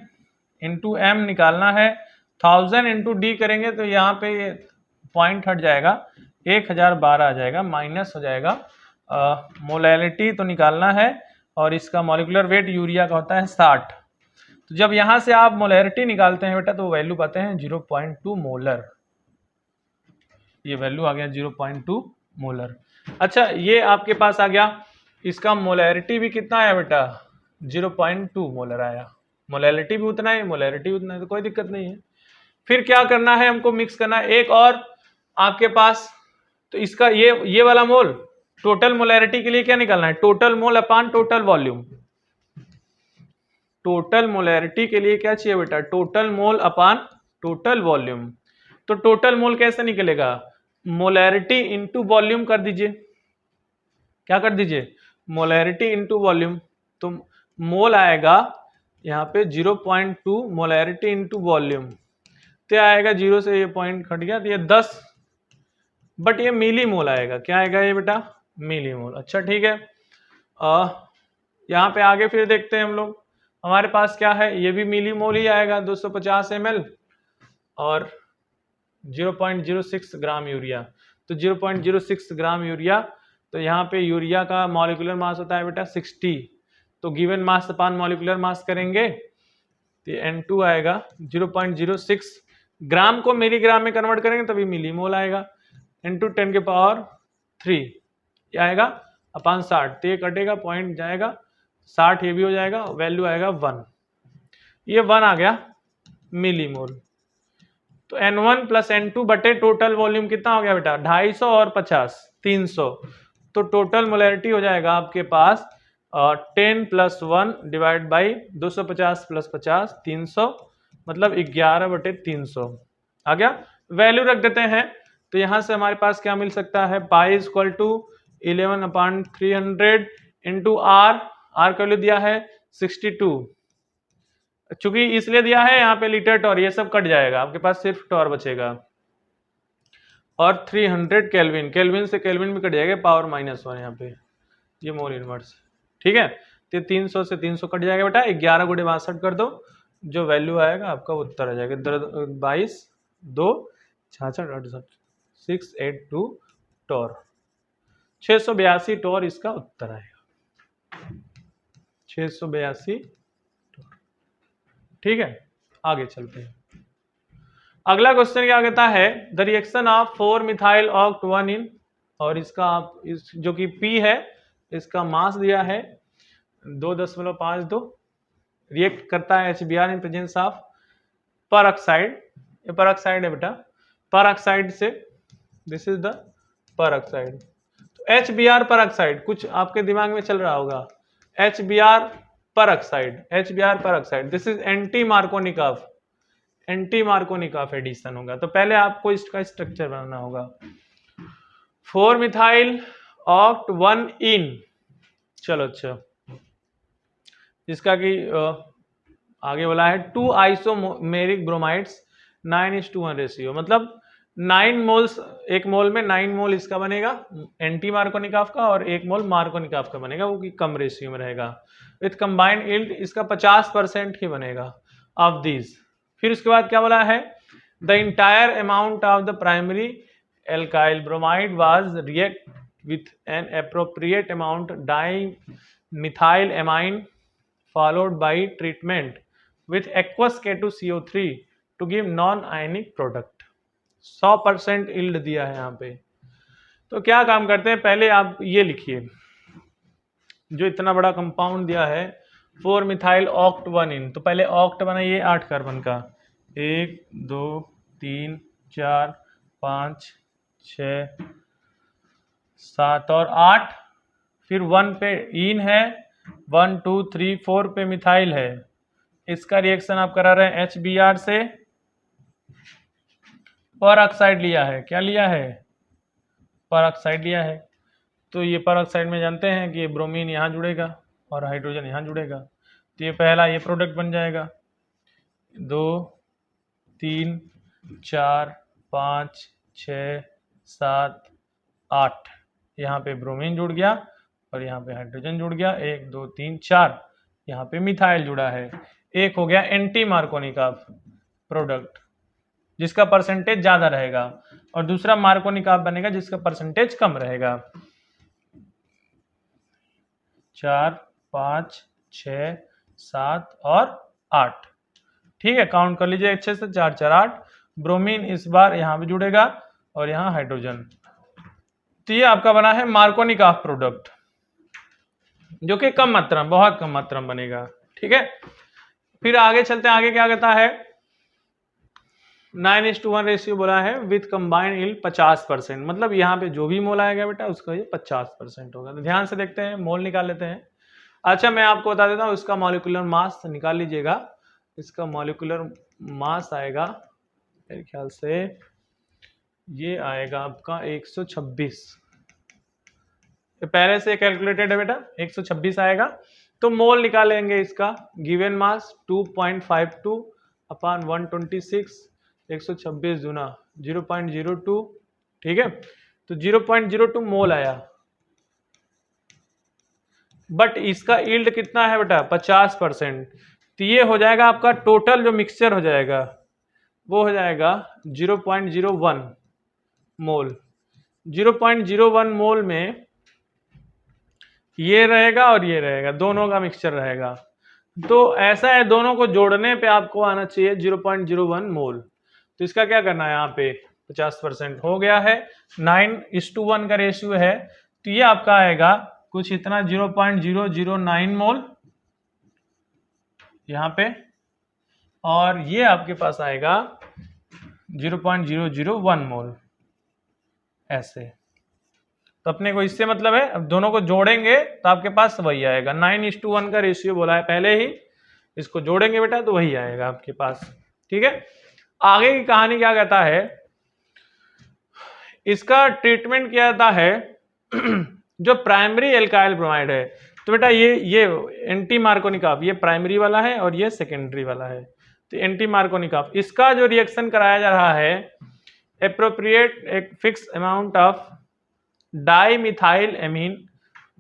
Speaker 1: इंटू एम निकालना है, 1000 इंटू डी करेंगे तो यहाँ पे ये पॉइंट हट जाएगा, 1012 आ जाएगा, माइनस हो जाएगा मोलैरिटी तो निकालना है और इसका मॉलिक्यूलर वेट यूरिया का होता है 60। तो जब यहां से आप मोलैरिटी निकालते हैं बेटा तो वैल्यू पाते हैं 0.2 मोलर, ये वैल्यू आ गया 0.2 मोलर। अच्छा ये आपके पास आ गया, इसका मोलैरिटी भी कितना आया बेटा 0.2 मोलर आया, मोलैरिटी भी उतना है, मोलैरिटी उतना है, तो कोई दिक्कत नहीं है। फिर क्या करना है, हमको मिक्स करना है एक और आपके पास, तो इसका ये वाला मोल, टोटल मोलैरिटी के लिए क्या निकालना है, टोटल मोल अपान टोटल वॉल्यूम। टोटल मोलैरिटी के लिए क्या चाहिए बेटा, टोटल मोल अपान टोटल वॉल्यूम। तो टोटल मोल कैसे निकलेगा, मोलैरिटी इंटू वॉल्यूम कर दीजिए, क्या कर दीजिए, मोलैरिटी इंटू वॉल्यूम। तो मोल आएगा यहाँ पे 0.2 मोलैरिटी इंटू वॉल्यूम, तो आएगा 0 से ये पॉइंट कट गया तो ये 10, बट ये मिली मोल आएगा, क्या आएगा ये बेटा, मिली मोल। अच्छा ठीक है, यहाँ पे आगे फिर देखते हैं हम लोग, हमारे पास क्या है, ये भी मिली मोल ही आएगा 250 ml और 0.06 ग्राम यूरिया। तो 0.06 ग्राम यूरिया, तो यहाँ पे यूरिया का मॉलिक्यूलर मास होता है बेटा 60, तो गिवन मास अपान मॉलिक्यूलर मास करेंगे तो N2 आएगा 0.06, ग्राम को मिलीग्राम में कन्वर्ट करेंगे तभी मिली मोल आएगा, N2 10 के पावर 3 ये आएगा अपान 60, तो ये कटेगा पॉइंट जाएगा 60, ये भी हो जाएगा, वैल्यू आएगा 1, ये 1 आ गया मिली मोल। तो N1 प्लस N2 बटे टोटल वॉल्यूम कितना हो गया बेटा 250 और 50 300, तो टोटल मोलैरिटी हो जाएगा आपके पास 10 प्लस 1 डिवाइड बाई 250 प्लस 50 300, मतलब 11 बटे 300 आ गया। वैल्यू रख देते हैं, तो यहां से हमारे पास क्या मिल सकता है, pi is equal to 11/300 into r का वैल्यू दिया है 62, चूंकि इसलिए दिया है यहाँ पे लीटर टॉर, ये सब कट जाएगा, आपके पास सिर्फ टॉर बचेगा, और 300 केल्विन, केल्विन से केल्विन भी कट जाएगा, पावर -1 यहाँ पे, ये मोल इनवर्स, ठीक है। तो 300 से 300 कट जाएगा बेटा, 11 गुणे 62 कर दो, जो वैल्यू आएगा आपका उत्तर आ जाएगा 22 2 66 68 682 टॉर, 682 टॉर इसका उत्तर आएगा, 682 टॉर। ठीक है, आगे चलते हैं। अगला क्वेश्चन क्या कहता है, the reaction of 4 methyl oct 1 इन, और इसका आप जो कि P है, इसका मास दिया है 2.52, रिएक्ट करता है HBr in presence of peroxide, ये परऑक्साइड है बेटा, परऑक्साइड से, दिस इज द परऑक्साइड। तो HBr परऑक्साइड, कुछ आपके दिमाग में चल रहा होगा, HBr peroxide, HBr peroxide, this is anti Markovnikov, anti Markovnikov addition होगा। तो पहले आपको इसका स्ट्रक्चर बनाना होगा, 4 मिथाइल ऑक्ट 1 इन, चलो अच्छा, जिसका कि आगे बोला है 2 आइसोमेरिक ब्रोमाइड्स 9:1 रेशियो, मतलब 9 मोल्स, एक मोल में 9 मोल इसका बनेगा एंटी मार्कोनिकॉफ का, और 1 मोल मार्कोनिकॉफ का बनेगा, वो कि कम रेशियो में रहेगा, विथ कंबाइंड यील्ड इसका 50% ही बनेगा ऑफ दीज। फिर उसके बाद क्या बोला है, the entire amount of the primary alkyl bromide was react with an appropriate amount di methyl amine followed by treatment with aqueous K2CO3 to give non-ionic product। 100% yield दिया है यहाँ पे। तो क्या काम करते हैं, पहले आप ये लिखिए, जो इतना बड़ा कंपाउंड दिया है 4 मिथाइल ऑक्ट 1 इन, तो पहले ऑक्ट बनाइए 8 कार्बन का, 1 2 3 4 5 6 7 और 8, फिर 1 पे इन है, 1 2 3 4 पे मिथाइल है, इसका रिएक्शन आप करा रहे हैं HBr से पर ऑक्साइड लिया है। क्या लिया है? पर ऑक्साइड लिया है। तो ये पर ऑक्साइड में जानते हैं कि ये ब्रोमीन यहाँ जुड़ेगा और हाइड्रोजन यहाँ जुड़ेगा, तो ये पहला ये प्रोडक्ट बन जाएगा। 2 3 4 5 6 7 8, यहाँ पे ब्रोमीन जुड़ गया और यहाँ पे हाइड्रोजन जुड़ गया। 1 2 3 4, यहाँ पे मिथाइल जुड़ा है। एक हो गया एंटी मार्कोनिकॉफ प्रोडक्ट जिसका परसेंटेज ज्यादा रहेगा, और दूसरा मार्कोनिकॉफ बनेगा जिसका परसेंटेज कम रहेगा। 4 5 6 7 और 8, ठीक है, काउंट कर लीजिए अच्छे से। 4 4 8, ब्रोमीन इस बार यहाँ पे जुड़ेगा और यहाँ हाइड्रोजन। तो ये आपका बना है मार्कोनिकॉफ प्रोडक्ट, जो कि कम मात्रा में, बहुत कम मात्रा में बनेगा, ठीक है। फिर आगे चलते हैं, आगे क्या कहता है? 9:1 रेशियो बोला है विथ कंबाइंड यील्ड 50%, मतलब यहाँ पे जो भी मोल आएगा बेटा उसका ये 50% होगा। तो ध्यान से देखते हैं, मोल निकाल लेते हैं। अच्छा, मैं आपको बता देता हूँ इसका मॉलिक्यूलर मास निकाल लीजिएगा। इसका मॉलिक्यूलर मास आएगा मेरे ख्याल से ये आएगा आपका 126, पहले से कैलकुलेटेड है बेटा, 126 आएगा। तो मोल निकालेंगे इसका, गिवन मास 2.52 अपॉन 126, 126 गुना 0.02, ठीक है। तो 0.02 मोल आया, बट इसका यील्ड कितना है बेटा? 50%। तो ये हो जाएगा आपका टोटल जो मिक्सचर हो जाएगा वो हो जाएगा 0.01 मोल। 0.01 मोल में ये रहेगा और ये रहेगा, दोनों का मिक्सचर रहेगा। तो ऐसा है, दोनों को जोड़ने पे आपको आना चाहिए 0.01 मोल। तो इसका क्या करना है, यहाँ पे 50% हो गया है, 9:1 का रेशियो है। तो ये आपका आएगा कुछ इतना 0.009 मोल यहाँ पे, और ये आपके पास आएगा 0.001 मोल ऐसे। तो अपने को इससे मतलब है, अब दोनों को जोड़ेंगे तो आपके पास वही आएगा। 9:1 का रेशियो बोला है पहले ही, इसको जोड़ेंगे बेटा तो वही आएगा आपके पास, ठीक है। आगे की कहानी क्या कहता है, इसका ट्रीटमेंट किया जाता है जो प्राइमरी एल्काइल ब्रोमाइड है। तो बेटा ये एंटी मार्कोनिकॉफ, ये प्राइमरी वाला है और ये सेकेंडरी वाला है। तो एंटी मार्कोनिकॉफ, इसका जो रिएक्शन कराया जा रहा है, एप्रोप्रिएट एक fix amount of dimethyl amine.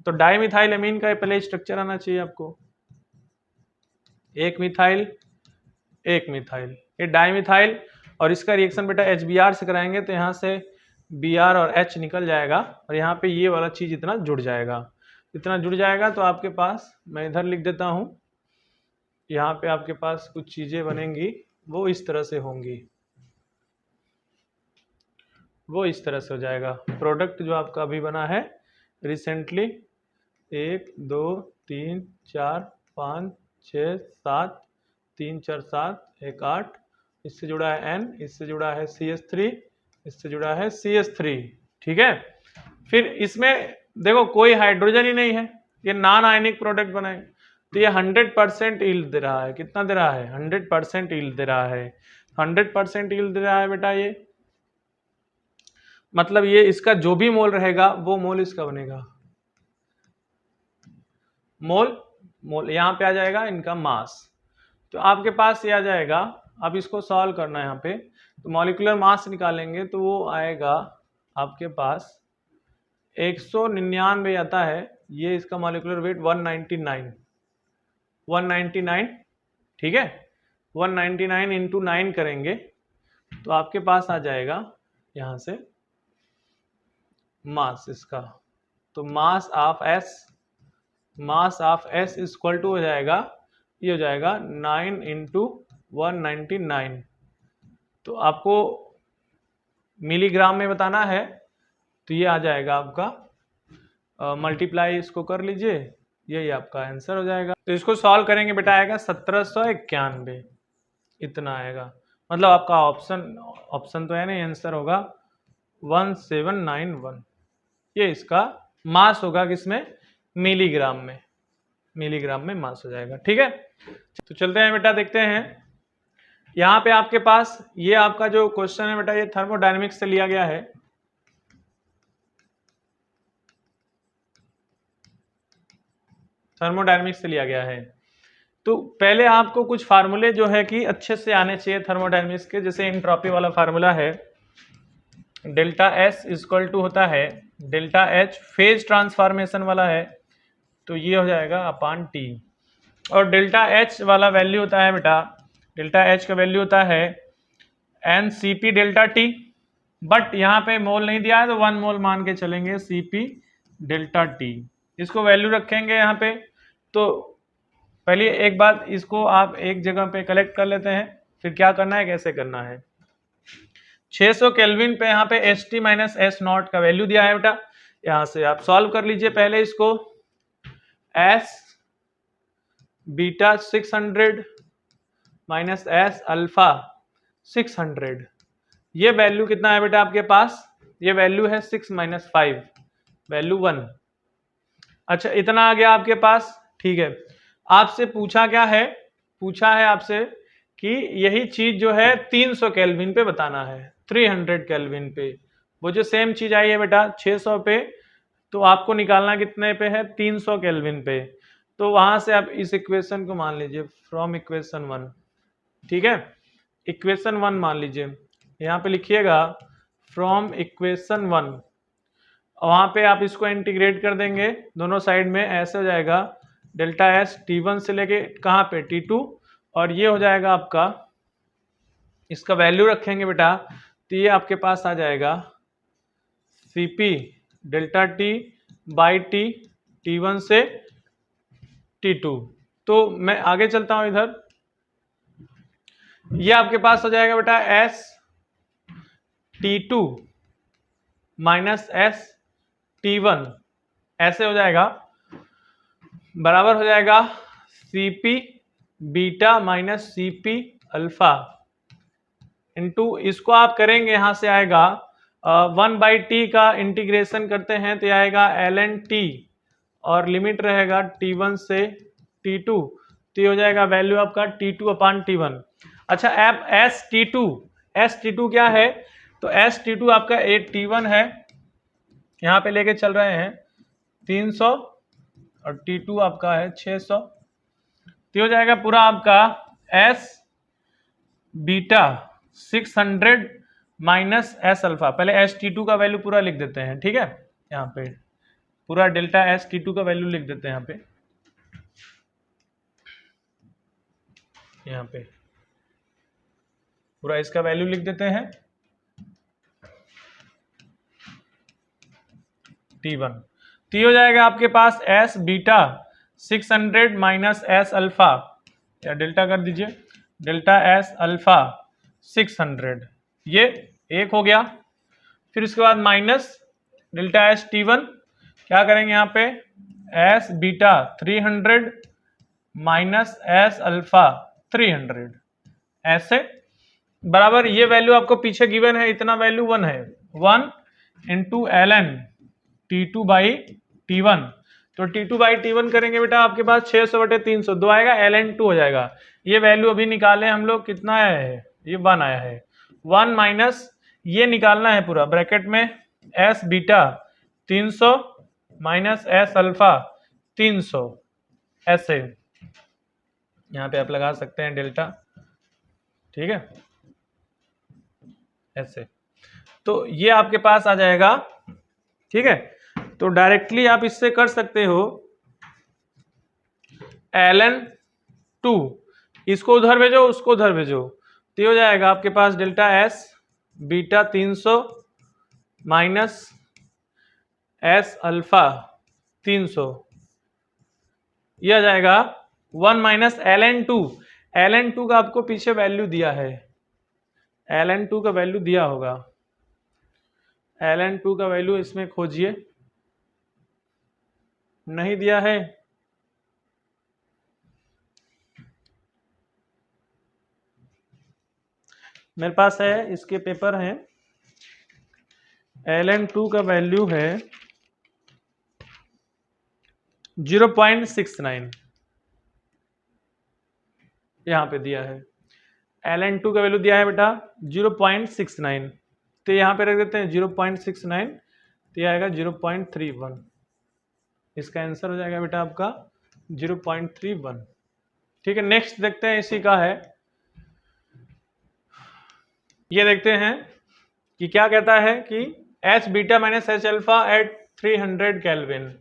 Speaker 1: तो डाइमिथाइल एमीन का पहले स्ट्रक्चर आना चाहिए आपको, एक मिथाइल एक मिथाइल, ये डाइमिथाइल, और इसका रिएक्शन बेटा HBr से कराएंगे तो यहाँ से Br और H निकल जाएगा, और यहाँ पे ये वाला चीज इतना जुड़ जाएगा, इतना जुड़ जाएगा। तो आपके पास, मैं इधर लिख देता हूँ, यहाँ पे आपके पास कुछ चीजें बनेंगी, वो इस तरह से होंगी, वो इस तरह से हो जाएगा प्रोडक्ट जो आपका अभी बना है रिसेंटली। 1 2 3 4 5 6 7, 3 4 7 1 8, इससे जुड़ा है N, इससे जुड़ा है CH3, इससे जुड़ा है CH3, ठीक है। फिर इसमें देखो कोई हाइड्रोजन ही नहीं है, ये नॉन आयनिक प्रोडक्ट बनाए। तो ये 100% यील्ड दे रहा है। कितना दे रहा है? 100% यील्ड दे रहा है। 100% यील्ड दे रहा है बेटा ये, मतलब ये इसका जो भी मोल रहेगा वो मोल इसका बनेगा। मोल यहाँ पे आ जाएगा इनका मास, तो आपके पास ये आ जाएगा। अब इसको सॉल्व करना है यहाँ पे, तो मॉलिक्यूलर मास निकालेंगे तो वो आएगा आपके पास 199 आता है। ये इसका मॉलिक्यूलर वेट 199, ठीक है। 199 इंटू 9 करेंगे तो आपके पास आ जाएगा यहाँ से मास इसका। तो mass of s equal to हो जाएगा, ये हो जाएगा 9 इंटू 199। तो आपको मिलीग्राम में बताना है, तो ये आ जाएगा आपका, मल्टीप्लाई इसको कर लीजिए, यही आपका आंसर हो जाएगा। तो इसको सॉल्व करेंगे बेटा, आएगा 1791, इतना आएगा। मतलब आपका ऑप्शन तो है नहीं, आंसर होगा 1791। ये इसका मास होगा किसमें? मिलीग्राम में मास हो जाएगा, ठीक है। तो चलते हैं बेटा, देखते हैं यहाँ पे आपके पास ये आपका जो क्वेश्चन है बेटा, ये थर्मोडायनेमिक्स से लिया गया है। थर्मोडायनेमिक्स से लिया गया है। तो पहले आपको कुछ फार्मूले जो है कि अच्छे से आने चाहिए थर्मोडायनेमिक्स के। जैसे एंट्रोपी वाला फार्मूला है, डेल्टा एस इक्वल टू होता है डेल्टा एच, फेज ट्रांसफॉर्मेशन वाला है तो ये हो जाएगा अपान टी। और डेल्टा एच वाला वैल्यू होता है बेटा, डेल्टा एच का वैल्यू होता है n c p delta t, but यहाँ पे मोल नहीं दिया है तो 1 मोल मान के चलेंगे सी पी डेल्टा टी। इसको वैल्यू रखेंगे यहाँ पे। तो पहले एक बात, इसको आप एक जगह पे कलेक्ट कर लेते हैं, फिर क्या करना है, कैसे करना है। 600 केल्विन पे यहाँ पे S T minus S not का वैल्यू दिया है बेटा, यहाँ से आप सॉल्व कर लीजिए पहले इसको। S beta 600 minus S alpha 600, ये वैल्यू कितना है बेटा आपके पास, ये वैल्यू है 6 माइनस 5, वैल्यू 1। अच्छा इतना आ गया आपके पास, ठीक है। आपसे पूछा क्या है, पूछा है आपसे कि यही चीज जो है 300 केल्विन पे बताना है, 300 केल्विन पे। वो जो सेम चीज आई है बेटा 600 पे, तो आपको निकालना कितने पे है, 300 केल्विन पे। तो वहां से आप इस इक्वेशन को मान लीजिए फ्रॉम इक्वेशन 1, ठीक है। इक्वेशन 1 मान लीजिए, यहाँ पे लिखिएगा फ्रॉम इक्वेशन 1, वहां पे आप इसको इंटीग्रेट कर देंगे दोनों साइड में, ऐसे हो जाएगा डेल्टा एस T1 से लेके कहाँ पे T2, और ये हो जाएगा आपका, इसका वैल्यू रखेंगे बेटा तो ये आपके पास आ जाएगा Cp delta T by T, T1 से T2। तो मैं आगे चलता हूं इधर, ये आपके पास हो जाएगा बेटा S T2 minus S T1, ऐसे हो जाएगा, बराबर हो जाएगा Cp beta minus Cp alpha into, इसको आप करेंगे यहाँ से आएगा 1/t का इंटीग्रेशन करते हैं तो ये आएगा ln t, और लिमिट रहेगा T1 से T2, तो ये हो जाएगा वैल्यू आपका T2 अपान T1। अच्छा अब S T2 क्या है, तो S T2 आपका T1 है, यहाँ पे लेके चल रहे हैं 300 और T2 आपका है 600, तो हो जाएगा पूरा आपका S beta 600 minus S alpha. पहले एस T2 का वैल्यू पूरा लिख देते हैं, ठीक है। यहाँ पे पूरा डेल्टा एस T2 का वैल्यू लिख देते हैं यहाँ पे पूरा इसका वैल्यू लिख देते हैं T1। तो हो जाएगा आपके पास S beta 600 minus S alpha, या डेल्टा कर दीजिए, डेल्टा एस अल्फा 600, ये एक हो गया। फिर उसके बाद माइनस डेल्टा एस T1, क्या करेंगे यहाँ पे S beta 300 minus S alpha 300, ऐसे बराबर, ये वैल्यू आपको पीछे गिवन है, इतना वैल्यू 1 है, 1 into ln T2 by T1। तो T2 बाई T1 करेंगे बेटा आपके पास 600/300, 2 आएगा, ln 2 हो जाएगा। ये वैल्यू अभी निकाले हम लोग, कितना आया है, ये 1 आया है। 1 माइनस ये निकालना है पूरा ब्रैकेट में, S beta 300 minus S alpha 300, ऐसे यहाँ पे आप लगा सकते हैं डेल्टा, ठीक है, ऐसे। तो ये आपके पास आ जाएगा, ठीक है। तो डायरेक्टली आप इससे कर सकते हो ln 2, इसको उधर भेजो उसको उधर भेजो, तो हो जाएगा आपके पास delta S beta 300 minus S alpha 300, ये आ जाएगा 1 माइनस ln 2। ln 2 का आपको पीछे वैल्यू दिया है, ln 2 का वैल्यू दिया होगा, ln 2 का वैल्यू इसमें खोजिए, नहीं दिया है, मेरे पास है, इसके पेपर हैं। ln 2 का वैल्यू है 0.69, यहाँ पे दिया है। Ln2 का वैल्यू दिया है बेटा 0.69, तो यहाँ पे रख देते हैं 0.69, तो यह आएगा 0.31। इसका आंसर हो जाएगा बेटा आपका 0.31। ठीक है, नेक्स्ट देखते हैं, इसी का है, ये देखते हैं कि क्या कहता है कि H beta minus H alpha at 300 kelvin.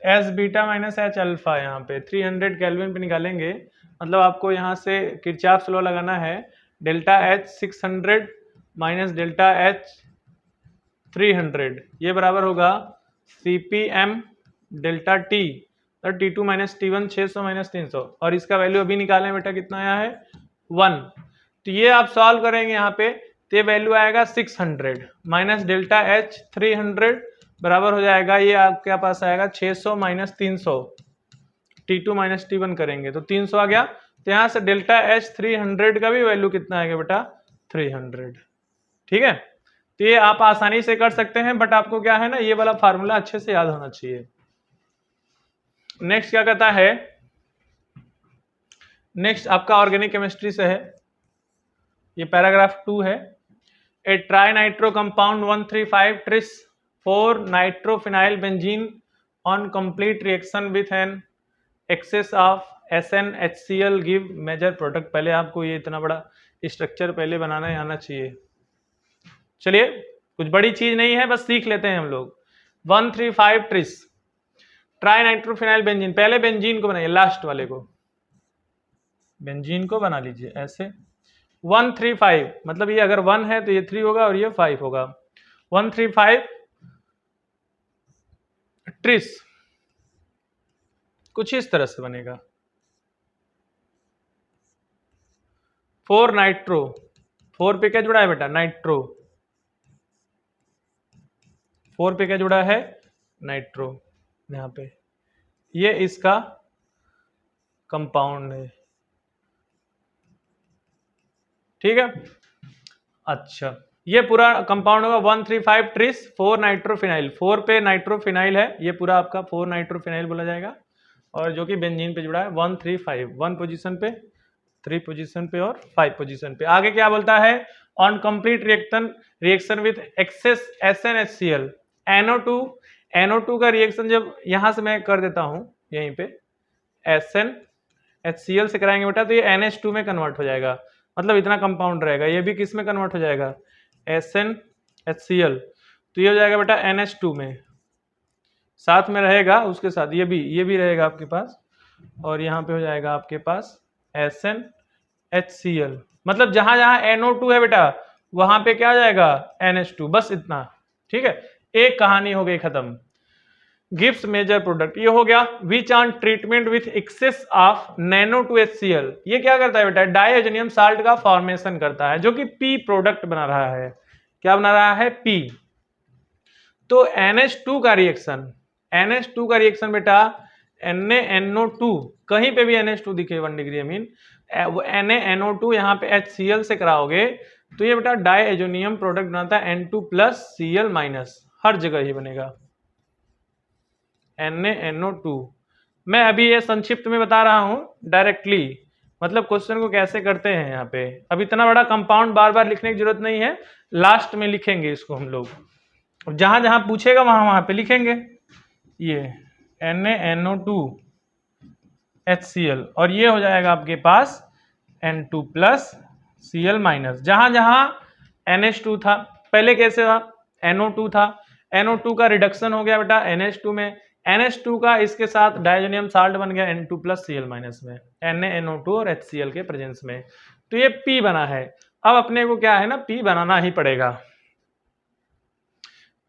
Speaker 1: H beta minus H alpha यहाँ पे 300 केल्विन पे निकालेंगे, मतलब आपको यहाँ से किरचॉफ्स लॉ लगाना है। Delta H 600 minus delta H 300, ये बराबर होगा CPM delta T T2 minus T1 600 minus 300, और इसका वैल्यू अभी निकालें बेटा, कितना आया है 1। तो ये आप सॉल्व करेंगे यहाँ पे, तो ये वैल्यू आएगा 600 माइनस डेल्टा H 300 बराबर हो जाएगा, ये आपके पास आएगा 600 माइनस 300, T2 माइनस T1 करेंगे तो 300 आ गया। तो यहाँ से डेल्टा H 300 का भी वैल्यू कितना आएगा बेटा 300। ठीक है, तो ये आप आसानी से कर सकते हैं, बट आपको क्या है ना, ये वाला फार्मूला अच्छे से याद होना चाहिए। नेक्स्ट क्या कहता है, नेक्स्ट आपका ऑर्गेनिक केमिस्ट्री से है, ये पैराग्राफ 2 है। A trinitro compound 135 tris 4 nitrophenyl benzene on complete reaction with an excess of SnHCl give major product. पहले आपको ये इतना बड़ा स्ट्रक्चर पहले बनाना आना चाहिए। चलिए, कुछ बड़ी चीज नहीं है, बस सीख लेते हैं हम लोग। 135 ट्रिस ट्राई नाइट्रोफिनाइल बेंजीन, पहले बेंजीन को बनाइए, लास्ट वाले को बेंजीन को बना लीजिए ऐसे। 135 मतलब ये अगर 1 है तो ये 3 होगा और ये 5 होगा। 135 ट्रिस कुछ इस तरह से बनेगा। 4 नाइट्रो, 4 पे क्या जुड़ा है बेटा नाइट्रो, 4 पे क्या जुड़ा है नाइट्रो, यहाँ पे ये इसका कंपाउंड है। ठीक है, अच्छा ये पूरा कंपाउंड होगा 135 ट्रिस 4 नाइट्रोफिनाइल, 4 पे नाइट्रोफिनाइल है, ये पूरा आपका 4 नाइट्रोफिनाइल बोला जाएगा, और जो कि बेंजीन पे जुड़ा है 135, 1 पोजीशन पे, 3 पोजीशन पे और 5 पोजीशन पे। आगे क्या बोलता है, on complete reaction with access SnHCl NO2, NO2 का रिएक्शन जब यहां से मैं कर देता हूं यहीं पे SnHCl से कराएंगे बेटा, तो ये NH2 में कन्वर्ट हो जाएगा, मतलब इतना कंपाउंड रहेगा। ये भी किस में कन्वर्ट हो जाएगा SnHCl, तो ये हो जाएगा बेटा NH2 में, साथ में रहेगा उसके साथ ये भी रहेगा आपके पास, और यहाँ पे हो जाएगा आपके पास SnHCl, मतलब जहां जहां NO2 है बेटा वहां पे क्या आ जाएगा NH2, बस इतना। ठीक है, एक कहानी हो गई खत्म। गिव्स मेजर प्रोडक्ट, ये हो गया। Which on treatment with excess of NaO2HCl, ये क्या करता है बेटा डाइहाइड्रोनियम साल्ट का फॉर्मेशन करता है, जो कि P प्रोडक्ट बना रहा है। क्या बना रहा है P। तो NH2 का रिएक्शन, NH2 का रिएक्शन बेटा NaNO2, कहीं पे भी NH2 दिखे 1 डिग्री अमीन, NaNO2 यहाँ पे HCl से कराओगे तो ये बेटा डाइहाइड्रोनियम प्रोडक्ट बनाता है N2+Cl-, हर जगह ही बनेगा NaNO2। मैं अभी ये संक्षिप्त में बता रहा हूं डायरेक्टली, मतलब क्वेश्चन को कैसे करते हैं यहाँ पे। अब इतना बड़ा कंपाउंड बार बार लिखने की जरूरत नहीं है, लास्ट में लिखेंगे इसको हम लोग, जहां जहां पूछेगा वहां वहां पे लिखेंगे। ये NaNO2HCl, और ये हो जाएगा आपके पास N2+Cl-, जहां जहां NH2 था, पहले कैसे था NO2 था, NO2 का रिडक्शन हो गया बेटा NH2 में, NH2 का इसके साथ डाइहाइड्रोनियम साल्ट बन गया N2+Cl- में, NaNO2 और HCl के प्रेजेंस में, तो ये P बना है। अब अपने को क्या है ना, P बनाना ही पड़ेगा।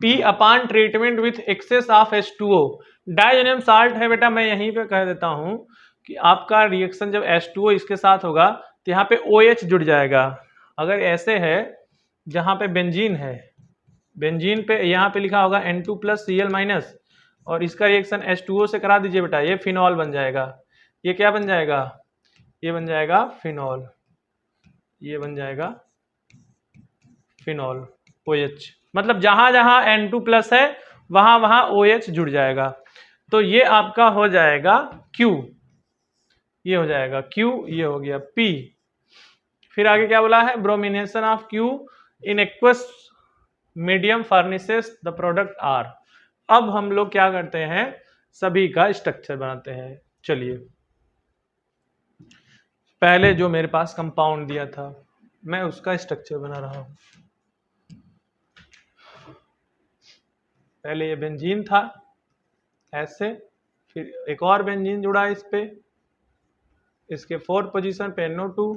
Speaker 1: P upon treatment with excess of H2O, dihydronium salt है बेटा, मैं यहीं पे कह देता हूं कि आपका रिएक्शन जब H2O इसके साथ होगा तो यहाँ पे OH जुड़ जाएगा। अगर ऐसे है जहां पे बेंजीन है, बेंजीन पे यहाँ पे लिखा होगा N2+Cl-, और इसका रिएक्शन H2O से करा दीजिए बेटा, ये फिनॉल बन जाएगा। ये क्या बन जाएगा, ये बन जाएगा फिनॉल, ये बन जाएगा फिनॉल OH, मतलब जहां जहां N2+ है वहां वहां OH जुड़ जाएगा। तो ये आपका हो जाएगा Q, ये हो जाएगा Q, ये हो गया P। फिर आगे क्या बोला है, bromination of q in aqueous medium furnishes the product R. अब हम लोग क्या करते हैं, सभी का स्ट्रक्चर बनाते हैं। चलिए, पहले जो मेरे पास कंपाउंड दिया था मैं उसका स्ट्रक्चर बना रहा हूं। पहले ये बेंजीन था ऐसे, फिर एक और बेंजीन जुड़ा इस पे, इसके 4th पोजीशन पे NO2,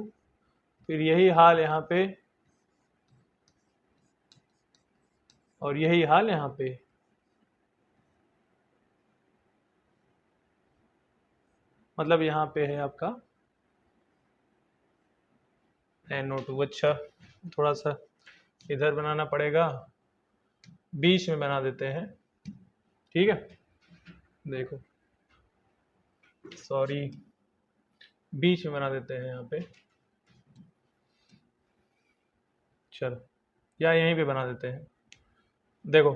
Speaker 1: फिर यही हाल यहाँ पे और यही हाल यहाँ पे। मतलब यहाँ पे है आपका NO2। अच्छा, थोड़ा सा इधर बनाना पड़ेगा, बीच में बना देते हैं, ठीक है। देखो, सॉरी, बीच में बना देते हैं यहाँ पे, चलो, या यहीं पे बना देते हैं। देखो,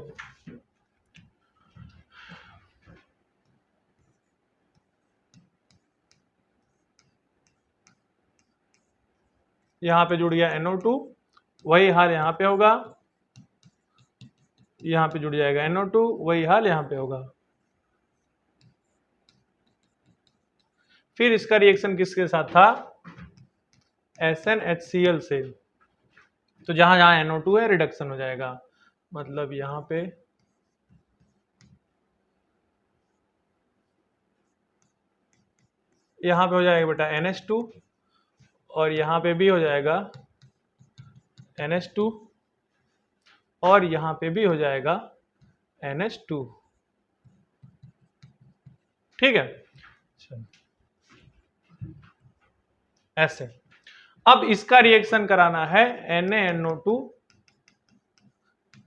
Speaker 1: यहाँ पे जुड़ गया NO2, वही हाल यहाँ पे होगा, यहाँ पे जुड़ जाएगा NO2, वही हाल यहाँ पे होगा। फिर इसका रिएक्शन किसके साथ था, SnHCl से। तो जहां जहां NO2 है रिडक्शन हो जाएगा, मतलब यहाँ पे हो जाएगा बेटा NH2, और यहाँ पे भी हो जाएगा NH2, और यहाँ पे भी हो जाएगा NH2, ठीक है। ऐसे अब इसका रिएक्शन कराना है NaNO2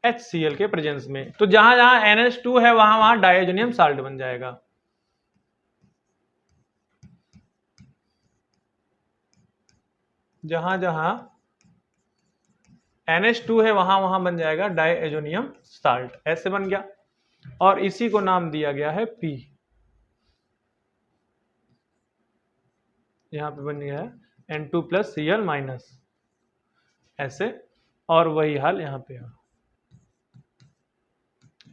Speaker 1: HCl के प्रेजेंस में। तो जहां जहां NH2 है वहां वहां डायजोनियम साल्ट बन जाएगा। जहां जहां NH2 है वहां वहां बन जाएगा डायजोनियम साल्ट, ऐसे बन गया। और इसी को नाम दिया गया है P। यहां पे बन गया है N2+Cl-, ऐसे, और वही हाल यहां पे है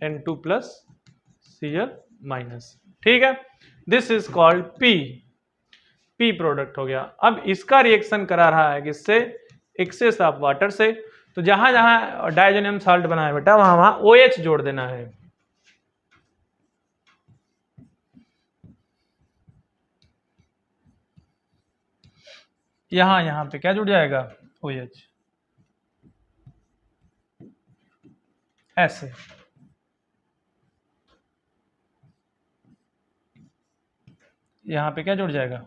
Speaker 1: N2+Cl-, ठीक है। This is called P product हो गया। अब इसका रिएक्शन करा रहा है किससे, एक्सेस ऑफ वाटर से। तो जहां जहां डायजोनियम साल्ट बना है बेटा वहां वहां OH जोड़ देना है। यहां पे क्या जुड़ जाएगा, OH, ऐसे। यहां पे क्या जुड़ जाएगा।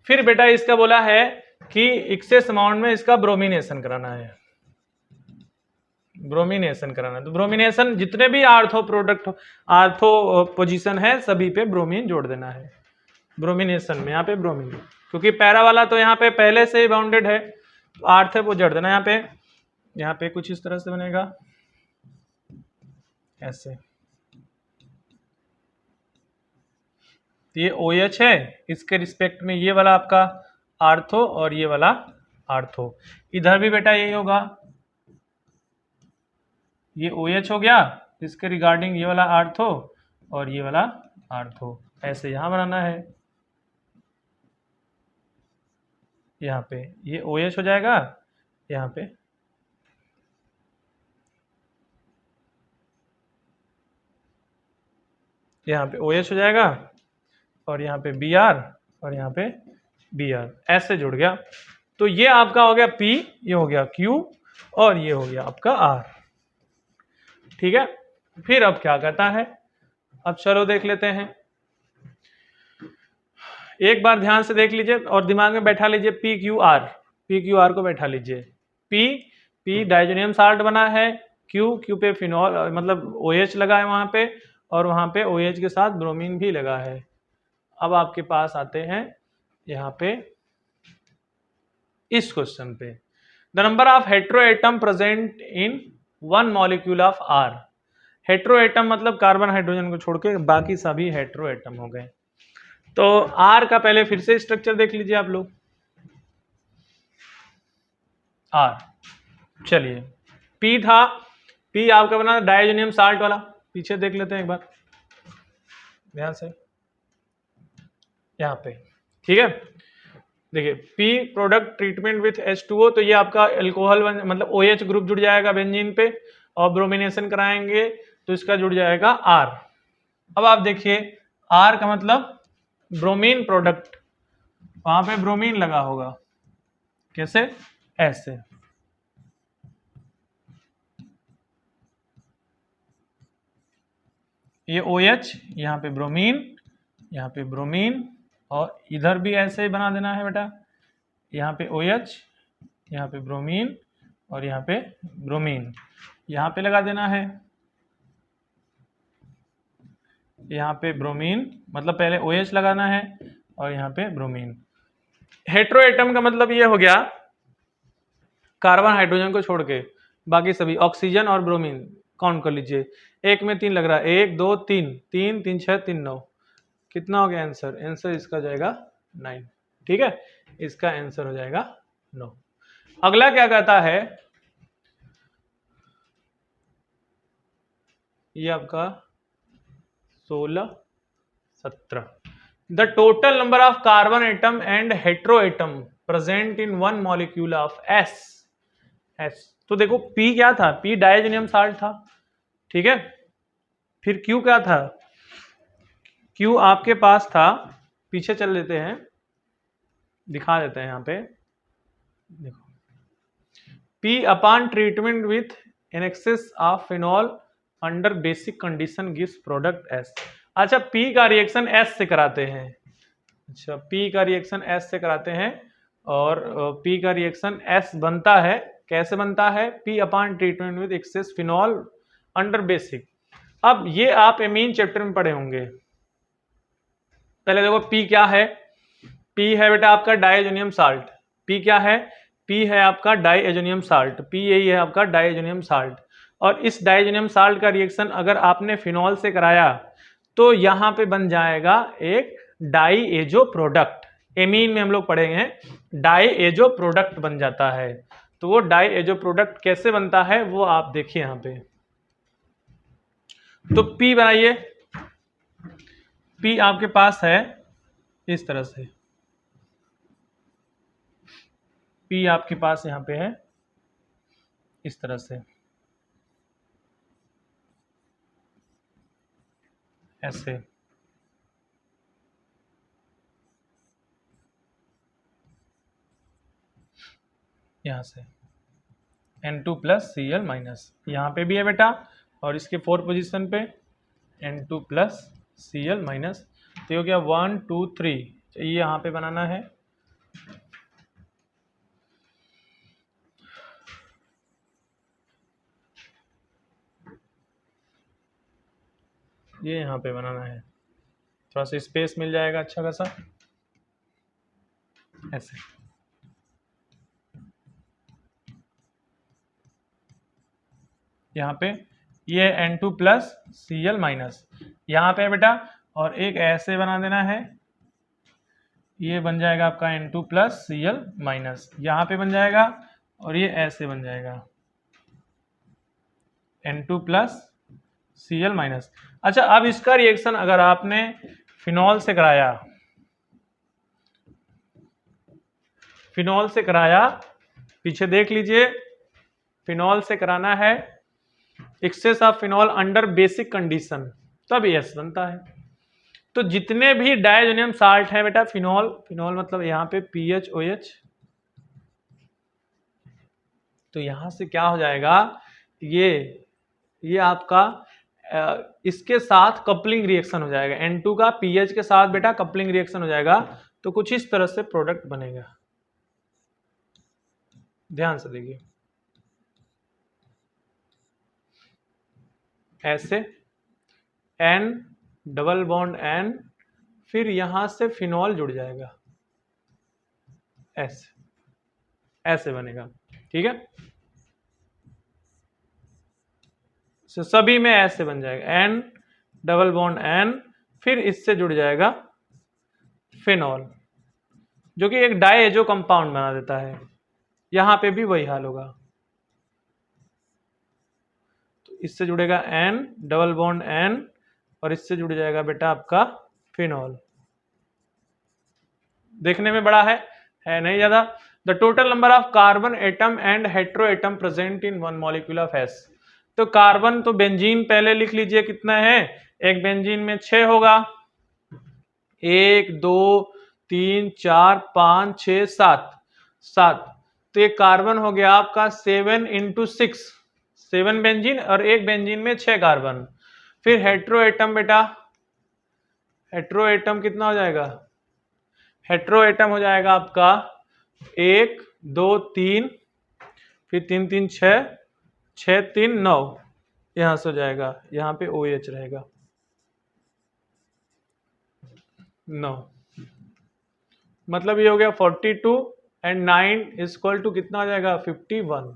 Speaker 1: फिर बेटा इसका बोला है कि एक्सेस अमाउंट में इसका ब्रोमिनेशन कराना है, ब्रोमिनेशन कराना है। तो ब्रोमिनेशन जितने भी आर्थो प्रोडक्ट, आर्थो पोजीशन है सभी पे ब्रोमीन जोड़ देना है। ब्रोमिनेशन में यहाँ पे ब्रोमीन, क्योंकि पैरा वाला तो यहाँ पे पहले से ही बाउंडेड है, तो आर्थ है वो जोड़ देना यहाँ पे। यहाँ पे कुछ इस तरह से बनेगा, ऐसे। तो ये OH है, इसके रिस्पेक्ट में ये वाला आपका आर्थो और ये वाला आर्थो। इधर भी बेटा यही होगा, ये OH हो गया, इसके रिगार्डिंग ये वाला आर्थो और ये वाला आर्थो, ऐसे यहां बनाना है। यहाँ पे ये OH हो जाएगा, यहाँ पे OH हो जाएगा, और यहाँ पे Br और यहाँ पे Br, ऐसे जुड़ गया। तो ये आपका हो गया P, ये हो गया Q, और ये हो गया आपका R, ठीक है। फिर अब क्या करता है, अब चलो देख लेते हैं। एक बार ध्यान से देख लीजिए और दिमाग में बैठा लीजिए PQR को बैठा लीजिए। P डायजोनियम साल्ट बना है, Q पे फिनॉल मतलब OH लगा है वहां पे, और वहां पे OH के साथ ब्रोमीन भी लगा है। अब आपके पास आते हैं यहाँ पे इस क्वेश्चन पे, the number of hetero atom present in 1 molecule of R। Hetero atom मतलब कार्बन हाइड्रोजन को छोड़ के बाकी सभी हेट्रो एटम हो गए। तो R का पहले फिर से स्ट्रक्चर देख लीजिए आप लोग। आर। चलिए पी था, पी आपका बना डाइजोनियम साल्ट वाला, पीछे देख लेते हैं एक बार ध्यान से यहाँ पे, ठीक है। देखिए P product treatment with H2O, तो ये आपका एल्कोहल मतलब OH ग्रुप जुड़ जाएगा बेंजीन पे, और ब्रोमिनेशन कराएंगे तो इसका जुड़ जाएगा R। अब आप देखिए R का मतलब ब्रोमीन प्रोडक्ट, वहां पे ब्रोमीन लगा होगा, कैसे, ऐसे। ये OH, यहाँ पे ब्रोमीन, यहाँ पे ब्रोमीन, और इधर भी ऐसे ही बना देना है बेटा, यहाँ पे OH, यहाँ पे ब्रोमीन, और यहाँ पे ब्रोमीन, यहाँ पे लगा देना है, यहाँ पे ब्रोमीन, मतलब पहले OH लगाना है और यहाँ पे ब्रोमीन। हेट्रो एटम का मतलब ये हो गया कार्बन हाइड्रोजन को छोड़ के बाकी सभी, ऑक्सीजन और ब्रोमीन काउंट कर लीजिए, एक में 3 लग रहा है, 1 2 3, 3 3 6 3 9, कितना हो गया आंसर, आंसर इसका जाएगा 9, ठीक है, इसका आंसर हो जाएगा 9। अगला क्या कहता है, ये आपका 16 17, the total number of carbon atom and hetero atom present in one molecule of S. तो देखो P क्या था, P डाइजोनियम साल्ट था, ठीक है। फिर Q क्या था, Q आपके पास था, पीछे चल लेते हैं, दिखा देते हैं यहाँ पे, देखो P upon treatment with an excess of phenol under basic condition gives product S। अच्छा P का रिएक्शन S से कराते हैं, अच्छा P का रिएक्शन S से कराते हैं, और P का रिएक्शन S बनता है, कैसे बनता है, P upon treatment with excess phenol under basic. अब ये आप एमीन चैप्टर में पढ़े होंगे, पहले देखो P क्या है, P है बेटा आपका डाइएजोनियम साल्ट, P क्या है, P है आपका डाइएजोनियम साल्ट, P यही है आपका डाइएजोनियम साल्ट, और इस डाइएजोनियम साल्ट का रिएक्शन अगर आपने फिनॉल से कराया तो यहाँ पे बन जाएगा एक डाइएजो प्रोडक्ट, एमीन में हम लोग पढ़ेंगे हैं डाइएजो प्रोडक्ट बन जाता है। तो वो डाइएजो प्रोडक्ट कैसे बनता है वो आप देखिए यहाँ पे, तो P बनाइए, P आपके पास है इस तरह से, P आपके पास यहाँ पे है इस तरह से, ऐसे, यहाँ से N2 प्लस Cl माइनस, यहाँ पे भी है बेटा, और इसके 4th पोजीशन पे N2 प्लस Cl माइनस, तो हो गया 1 2 3, ये यहाँ पे बनाना है, ये यहाँ पे बनाना है, थोड़ा सा स्पेस मिल जाएगा अच्छा खासा, ऐसे। यहाँ पे ये N2 प्लस Cl माइनस, यहाँ पे बेटा, और एक ऐसे बना देना है, ये बन जाएगा आपका N2 प्लस Cl माइनस, यहाँ पे बन जाएगा, और ये ऐसे बन जाएगा N2 प्लस Cl माइनस। अच्छा अब इसका रिएक्शन अगर आपने फिनॉल से कराया, फिनॉल से कराया, पीछे देख लीजिए, फिनॉल से कराना है, excess of phenol under basic condition, तब S बनता है। तो जितने भी डाइएजोनियम साल्ट है बेटा, फिनॉल, फिनॉल मतलब यहाँ पे PH OH, तो यहां से क्या हो जाएगा, ये आपका इसके साथ कपलिंग रिएक्शन हो जाएगा, N2 का PH के साथ बेटा कपलिंग रिएक्शन हो जाएगा, तो कुछ इस तरह से प्रोडक्ट बनेगा, ध्यान से देखिए, ऐसे N डबल बॉन्ड N, फिर यहां से फिनॉल जुड़ जाएगा, ऐसे ऐसे बनेगा, ठीक है, तो सभी में ऐसे बन जाएगा N डबल बॉन्ड N, फिर इससे जुड़ जाएगा फिनॉल, जो कि एक डाइएजो कंपाउंड बना देता है, यहां पे भी वही हाल होगा। तो इससे जुड़ेगा N, डबल बॉन्ड N, और इससे जुड़ जाएगा बेटा आपका फिनॉल। देखने में बड़ा है नहीं ज्यादा। The total number of carbon atom and hetero atom present in one molecule of S. तो कार्बन तो बेंजीन पहले लिख लीजिए कितना है, एक बेंजीन में 6 होगा, 1 2 3 4 5 6 7। तो ये कार्बन हो गया आपका 7 इंटू 6, 7 बेंजीन, और एक बेंजीन में 6 कार्बन। फिर हेट्रो एटम बेटा, हेट्रो एटम कितना हो जाएगा, हेट्रो एटम हो जाएगा आपका 1 2 3, फिर 3 3 6, 6 3 9, यहां से हो जाएगा, यहां पे OH रहेगा 9। मतलब ये हो गया 42 एंड 9 इज इक्वल टू कितना हो जाएगा 51।